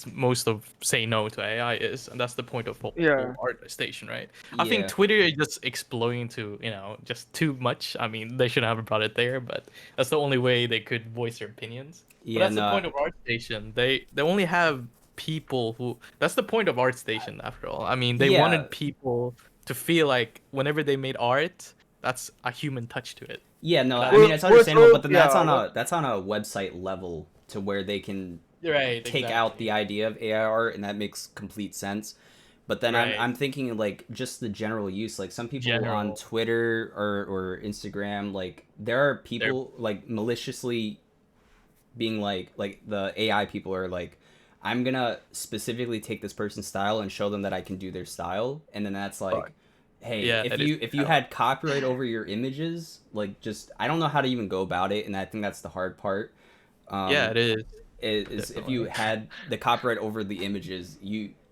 most of say no to AI is, and that's the point of whole Yeah. ArtStation, right? I think yeah, Twitter is just exploding to just too much. I mean, they should have brought it there, but that's the only way they could voice their opinions. But yeah, that's the no, point of ArtStation. They only have people who. That's the point of ArtStation after all. I mean, they yeah, wanted people to feel like whenever they made art, that's a human touch to it. yeah, no. And I mean, Well, it's understandable, but then yeah. Well, that's on a website level to where they can right, take out the exactly. idea of AI art, and that makes complete sense. But then Right. I'm thinking like just the general use. Like some people on General. Twitter or Instagram, like there are They're people like maliciously being like the AI people are like, I'm gonna specifically take this person's style and show them that I can do their style, and then that's like, hey, yeah, if that is you had copyright over your images, like just I don't know how to even go about it, and I think that's the hard part. yeah, Um, it is is if you definitely. had the copyright over the images,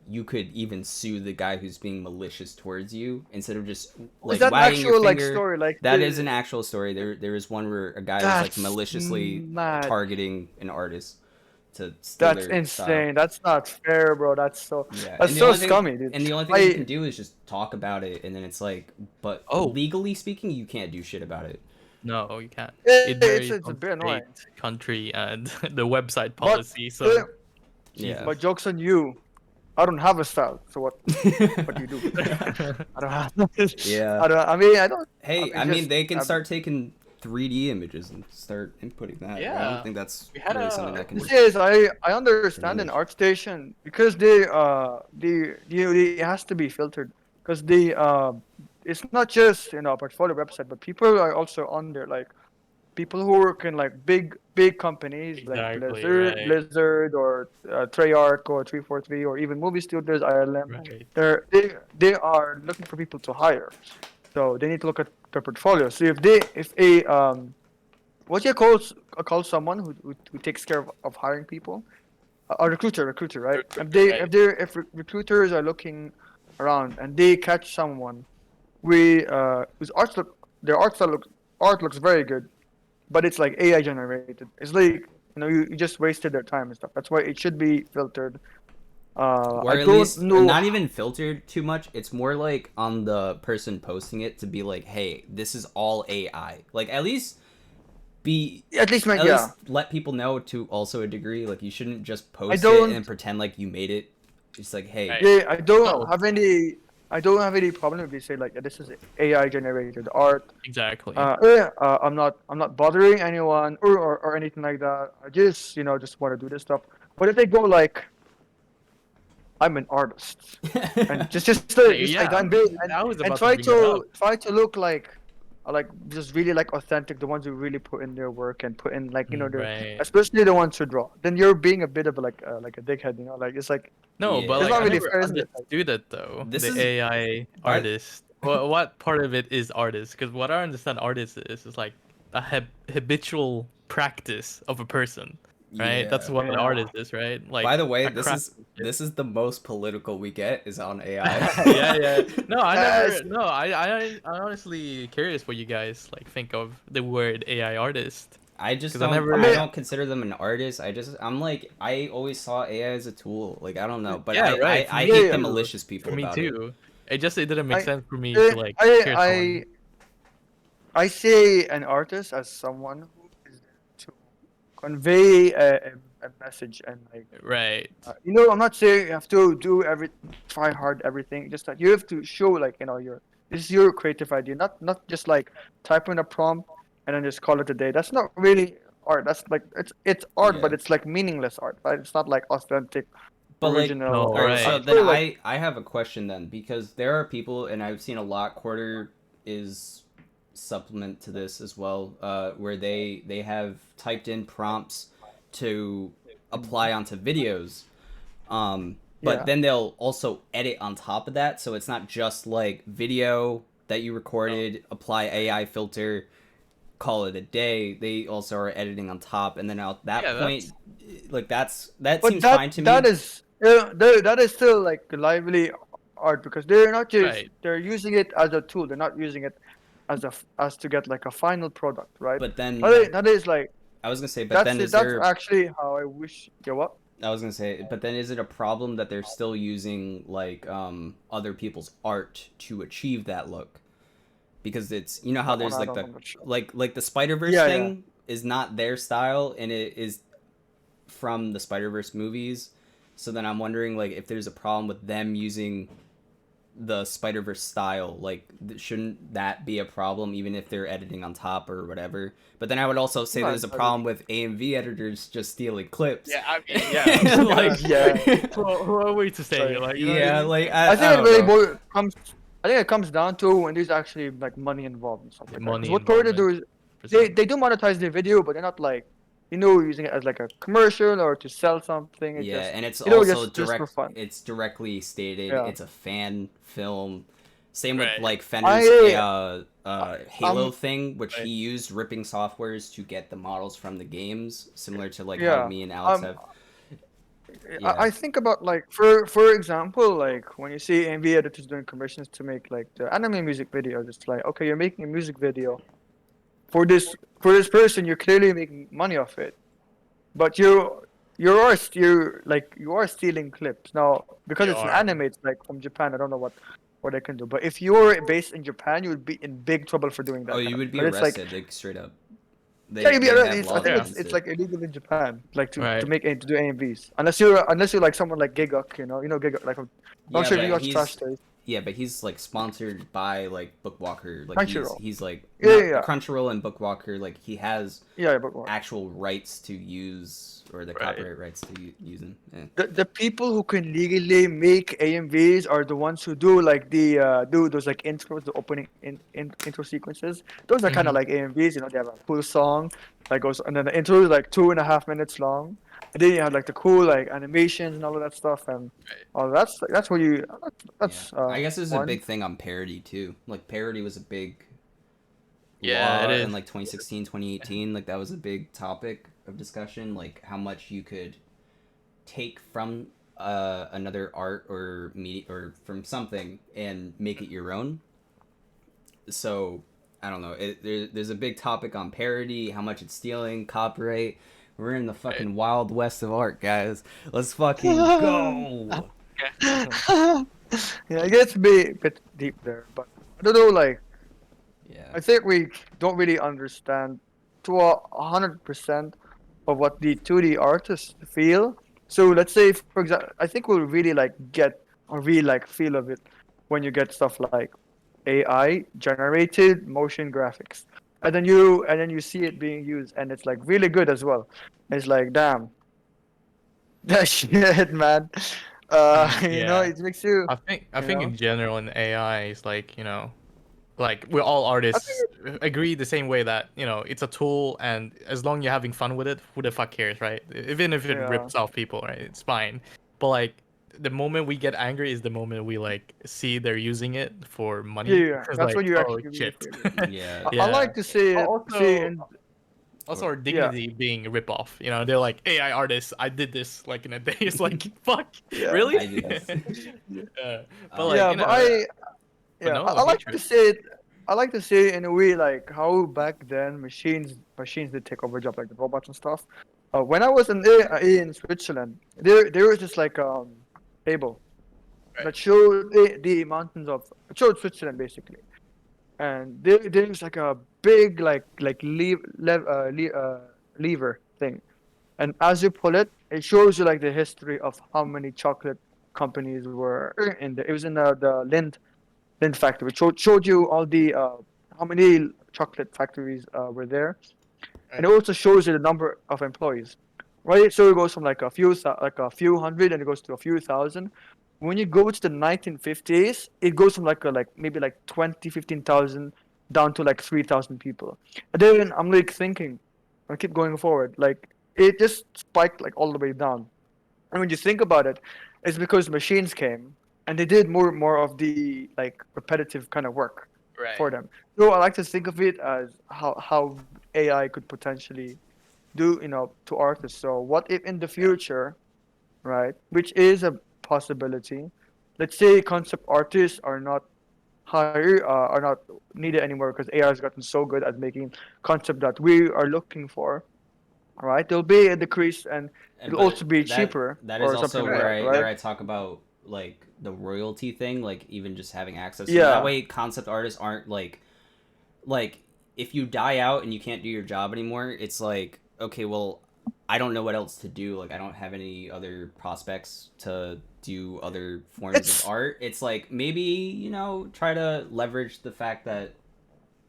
you could even sue the guy who's being malicious towards you instead of just is like that an wagging your actual like finger. story? Like That is the an actual story. There is one where a guy was like that's maliciously mad. targeting an artist to steal That's their style. insane. That's not fair, bro. Yeah, That's so scummy, dude. and the only thing that you I can do is just talk about it, and then it's like, but Oh legally speaking, you can't do shit about it. no, you can't. It it's varies it's a on bit annoying. state, country, and the website But policy. uh, So Yeah. Jesus. but jokes on you. I don't have a style. So what do you do? I don't have. Yeah. I don't. I mean, I don't. I Hey, mean, I mean, just. they can start taking 3D images and start inputting that. I don't Yeah, think that's we had really something a that can This is I an understand in image. ArtStation because they it has to be filtered because it's not just a portfolio website, but people are also on there like people who work in like big companies like exactly right, Blizzard or Treyarch or 343 or even movie studios ILM. right. They are looking for people to hire, so they need to look at their portfolio. So if a what do you call someone who takes care of hiring people? A recruiter, right? Right. If recruiters are looking around and they catch someone whose art looks very good, but it's like AI generated. It's like you just wasted their time and stuff. That's why it should be filtered. I Or at don't least, or know. not even filtered too much. It's more like on the person posting it to be like, hey, this is all AI. Like be At least, man, at yeah. least let people know to also a degree. Like you shouldn't just I post it and don't. pretend like you made it. It's like, hey, Right. Yeah, I don't No, have any. I don't have any problem if you say like this is AI generated art. exactly. I'm not bothering anyone or anything like that. I just just want to do this stuff. But if they go like I'm an artist and just like Yeah, that and build I was and about to bring that up. try to look like just really like authentic, the ones who really put in their work and put in like their Right. especially the ones who draw. Then you're being a bit of like a dickhead, like it's like No, but yeah, it's like not I really never fair, isn't it? Like, understood it though. this The is AI by artist. What part of it is artist? Because what I understand artist is like a habitual practice of a person, right? That's yeah. what an yeah. artist is, right? By Like the way, a craftsmanship. this is the most political we get is on AI. Yeah, yeah. No, I never. Yes. No, I honestly curious what you guys like think of the word AI artist. I just Because I don't I I never. mean, don't consider them an artist. I'm like I always saw AI as a tool. Like I don't know, but Yeah, right. For I me hate yeah, the too. malicious For people me about it. too. It didn't make I sense for me I to like I hear someone. I, I say an artist as someone who is there to convey a message and like Right. I'm not saying you have to try hard everything. Just that you have to show like your this is your creative idea, not just like type in a prompt and then just call it a day. That's not really art. That's like it's art, but Yeah. it's like meaningless art, right? It's not like authentic, But like, No, original all right, art. I so right. then feel like I have a question then because there are people, and I've seen a lot. Quarter is supplement to this as well, where they have typed in prompts to apply onto videos, but yeah, then they'll also edit on top of that, so it's not just like video that you recorded, apply AI filter, call it a day. They also are editing on top, and then at Yeah, that point, like that But seems fine to me. that is still like lively art because they're not just Right. they're using it as a tool. They're not using it as to get like a final product, right? But then That is like I was gonna say, but then is that's there? actually how I wish. Yeah, what? I was gonna say, but then is it a problem that they're still using like other people's art to achieve that look? Because it's, you know how That one there's I like don't. the I'm not sure. the Spider Verse Yeah, yeah. thing is not their style, and it is from the Spider Verse movies. So then I'm wondering like if there's a problem with them using the Spider Verse style. Like, shouldn't that be a problem, even if they're editing on top or whatever? But then I would also say Not there's a entirely problem with AMV editors just stealing clips. Yeah, I mean, yeah. sure. Like, Yeah. who are we to say? Like, Like, you know what I Yeah, mean? like I I think it don't really know. comes. I think it comes down to when there's actually like money involved and stuff Yeah, like that. Because money what Korea involvement. do is Percent. they do monetize their video, but they're not like using it as like a commercial or to sell something. It's Yeah, just and it's also just for direct. fun. It's directly stated. Yeah. It's a fan film. Same with Right. like Fender's I Halo thing, which he Right. used ripping softwares to get the models from the games, similar to like how yeah. me and Alex Um have. Yeah, I think about like for example like when you see AMV editors doing commissions to make like the anime music videos, it's like okay, you're making a music video for this person, you're clearly making money off it, but you are stealing clips now because You it's an are. anime. It's like from Japan. I don't know what they can do, but if you're based in Japan, you would be in big trouble for doing oh, that kind you of would be because it's like arrested, like straight up. yeah, you'd be They have I laws think Yeah. against it's it. like illegal in Japan, like Right. to do AMVs unless you're like someone like Gigok, you know Gigok like I'm Yeah, sure you but watch Trash he's Taste, like sponsored by like Bookwalker. Like Crunchyroll. he's like Yeah, not yeah, yeah, Crunchyroll and Bookwalker. Like he has yeah, but what? actual rights to use or the Right. copyright rights to use them. Yeah. The people who can legally make AMVs are the ones who do like the do those like intros, the opening intro sequences. Those are kind of Mhm. like AMVs, you know. They have a cool song that goes, and then the intro is like 2.5 minutes long, and then you have like the cool like animations and all of that stuff, and Right. all that's where you Yeah, that's I guess there's a fun. big thing on parody too. Like parody was a big Yeah, it law is. in like 2016, 2018. Like that was a big topic of discussion. Like how much you could take from another art or media or from something and make it your own. So I don't know. There's a big topic on parody, how much it's stealing, copyright. We're in the Right. fucking wild west of art, guys. Let's fucking go. Yeah. Yeah, it gets a bit deep there, but I don't know. Like Yeah. I think we don't really understand to 100% of what the 2D artists feel. So let's say, for example, I think we'll really like get or really like feel of it when you get stuff like AI generated motion graphics, and then you see it being used, and it's like really good as well. It's like damn, that shit, man. You know, Yeah. it makes you, I you think know. in general in AI is like, like we're all I artists think agree the same way that, it's a tool, and as long as you're having fun with it, who the fuck cares, right? Even if it yeah, rips off people, right? It's fine. But like the moment we get angry is the moment we like see they're using it for yeah, money. yeah. It's That's like, when you oh actually really shit. feel it. Yeah. I Yeah. like to see Also, and also our yeah, dignity being a rip-off. They're like AI artists. I did this like in a day. It's like fuck, yeah, really? I did this. Yeah. But like yeah. but no I like to hatred. say it. I like to say it in a way like how back then machines did take over jobs like the robots and stuff. When I was in Switzerland, there was just like table Right. that showed the mountains of it showed Switzerland basically, and there's like a big lever thing, and as you pull it, it shows you like the history of how many chocolate companies were in there. It was in the Lind factory, which showed you all the how many chocolate factories were there, and Right. it also shows you the number of employees. Right, so it goes from like like a few hundred, and it goes to a few thousand. When you go to the 1950s, it goes from like maybe like 15,000 down to like 3,000 people. And then I'm like thinking, I keep going forward, like it just spiked like all the way down. And when you think about it, it's because machines came and they did more of the like repetitive kind of work Right. for them. So I like to think of it as how AI could potentially do to artists. So what if in the future, right, which is a possibility, let's say concept artists are not needed anymore because AI has gotten so good at making concept that we are looking for. All right, there'll be a decrease and And it'll but also be that cheaper that is or something also like that, where right? I talk about like the royalty thing, like even just having access to it. That Yeah, way concept artists aren't like if you die out and you can't do your job anymore, it's like, okay, well, I don't know what else to do. Like I don't have any other prospects to do other forms of it's art. It's like maybe, try to leverage the fact that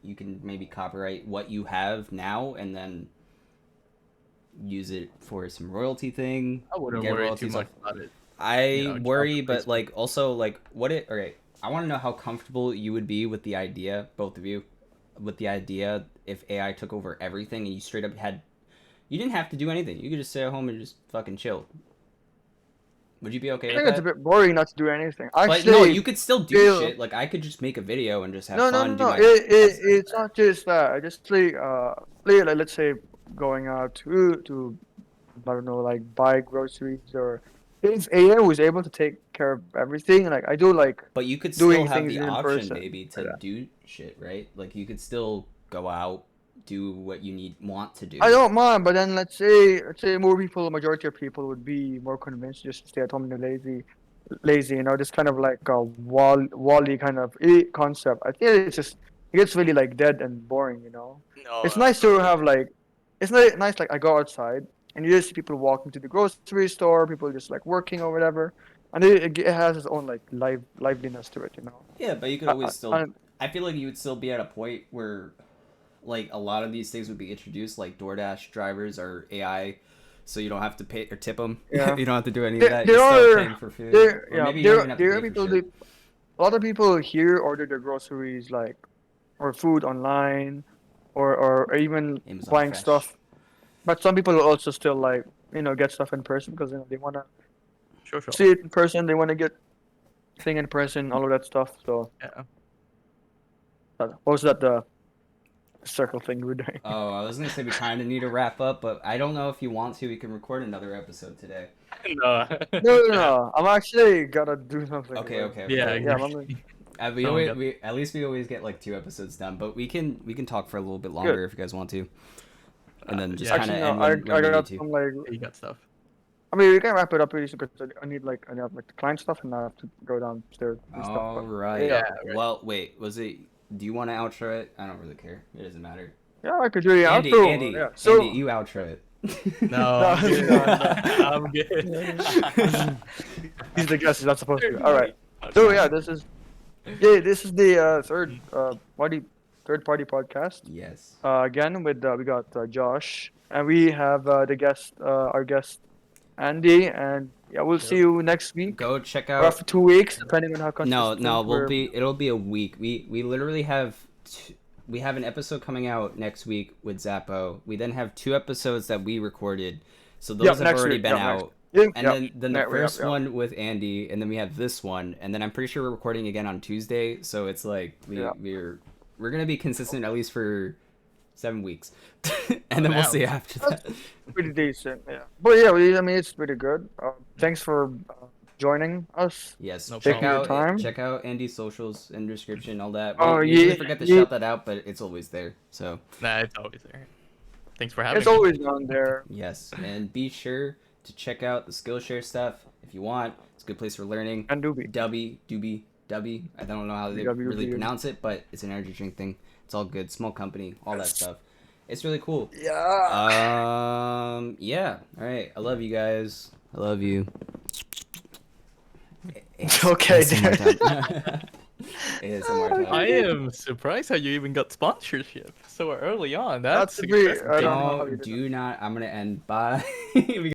you can maybe copyright what you have now and then use it for some royalty thing, I wouldn't get worry too royalties off. much about it. I Job worry, but replacement. like also like what it. Okay, I want to know how comfortable you would be with the idea, both of you, with the idea if AI took over everything and you straight up you didn't have to do anything. You could just stay at home and just fucking chill. Would you be okay I with think it's a that? bit boring not to do anything. I But no, actually you could still do feel shit. Like I could just make a video and just have no, no, no, fun, do no. my It's not just that. I just play like let's say going out to I don't know like buy groceries or if AI was able to take care of everything, like I do like But you could still doing have things the in option person. maybe Like to that. do shit, right? Like you could still go out, do what you want to I do. don't mind, but then let's say more people, majority of people would be more convinced just to stay at home and lazy, this kind of like a Wally kind of concept. I think it gets really like dead and boring. No, It's nice to totally. have like, it's not nice like I go outside and you just see people walking to the grocery store, people just like working or whatever, and it has its own like liveliness to it. Yeah, but you could I, always I, still. I, I feel like you would still be at a point where, like, a lot of these things would be introduced. Like DoorDash drivers are AI, so you don't have to pay or tip them. yeah, You don't have to do any of there, that. You're there still are paying for food, there or yeah maybe you don't even have to there are pay for people shit. a lot of people here order their groceries like or food online or even Amazon buying Fresh. stuff. But some people also still like get stuff in person because they want to Sure, sure. see it in person. They want to get thing in person, all of that stuff. So Yeah. what was that the circle thing we were doing? Oh, I was gonna say we kind of need to wrap up, but I don't know if you want to. We can record another episode today. No. No, no, no. I'm actually gotta do something. Okay, Like, okay, Yeah, okay. yeah, I'm exactly. We Someone always got we at least we always get like 2 episodes done, but we can talk for a little bit good. longer if you guys want to, and then just yeah. kind of Actually, no. end I when we need got to. some like. You got stuff. I mean, we can wrap it up really soon because I have like the client stuff and I have to go downstairs and stuff. All But right. yeah, Yeah, right. Well, wait. Was it? Do you want to outro it? I don't really care. It doesn't matter. yeah, I could do the Andy, outro. Andy, Yeah. Andy, So you outro it. No, no, I'm good. no, I'm good. no. He's the guest. He's not supposed to. All right. That's So fine. yeah, this is the third party podcast. Yes. Again with we got Josh and we have our guest Andy, and yeah, we'll see Yep. you next week Go check or out. after 2 weeks, depending on how No, no. consistent we're. It'll be a week. We literally have. We have an episode coming out next week with Zappo. We then have 2 episodes that we recorded, so those Yep, have next already week. been Yep, next. out. Yep, And yep. then the Yep, first yep. one with Andy, and then we have this one, and then I'm pretty sure we're recording again on Tuesday. So it's like Yeah. we're gonna be consistent at least for 7 weeks, and then we'll Wow. see after that. Pretty decent, yeah. But yeah, I mean, it's pretty good. Thanks for joining us. Yes, No check problem. Taking your out time. check out Andy's socials in the description, all that. Oh, We usually yeah, forget to yeah. shout that out, but it's always there. So Nah, it's always there. Thanks for having It's me. always on there. yes, and be sure to check out the Skillshare stuff if you want. It's a good place for learning. And Doobie. Dubby. I don't know how they WWD. really pronounce it, but it's an energy drink thing. It's all good. Small company, all that stuff. It's really cool. Yeah. Yeah. All right. I love you guys. I love you. Okay, ASMR dude. time. ASMR time. I am surprised how you even got sponsorship so early on. That's That's me. impressive. I don't know how you Don't did do not. I'm gonna end. Bye. We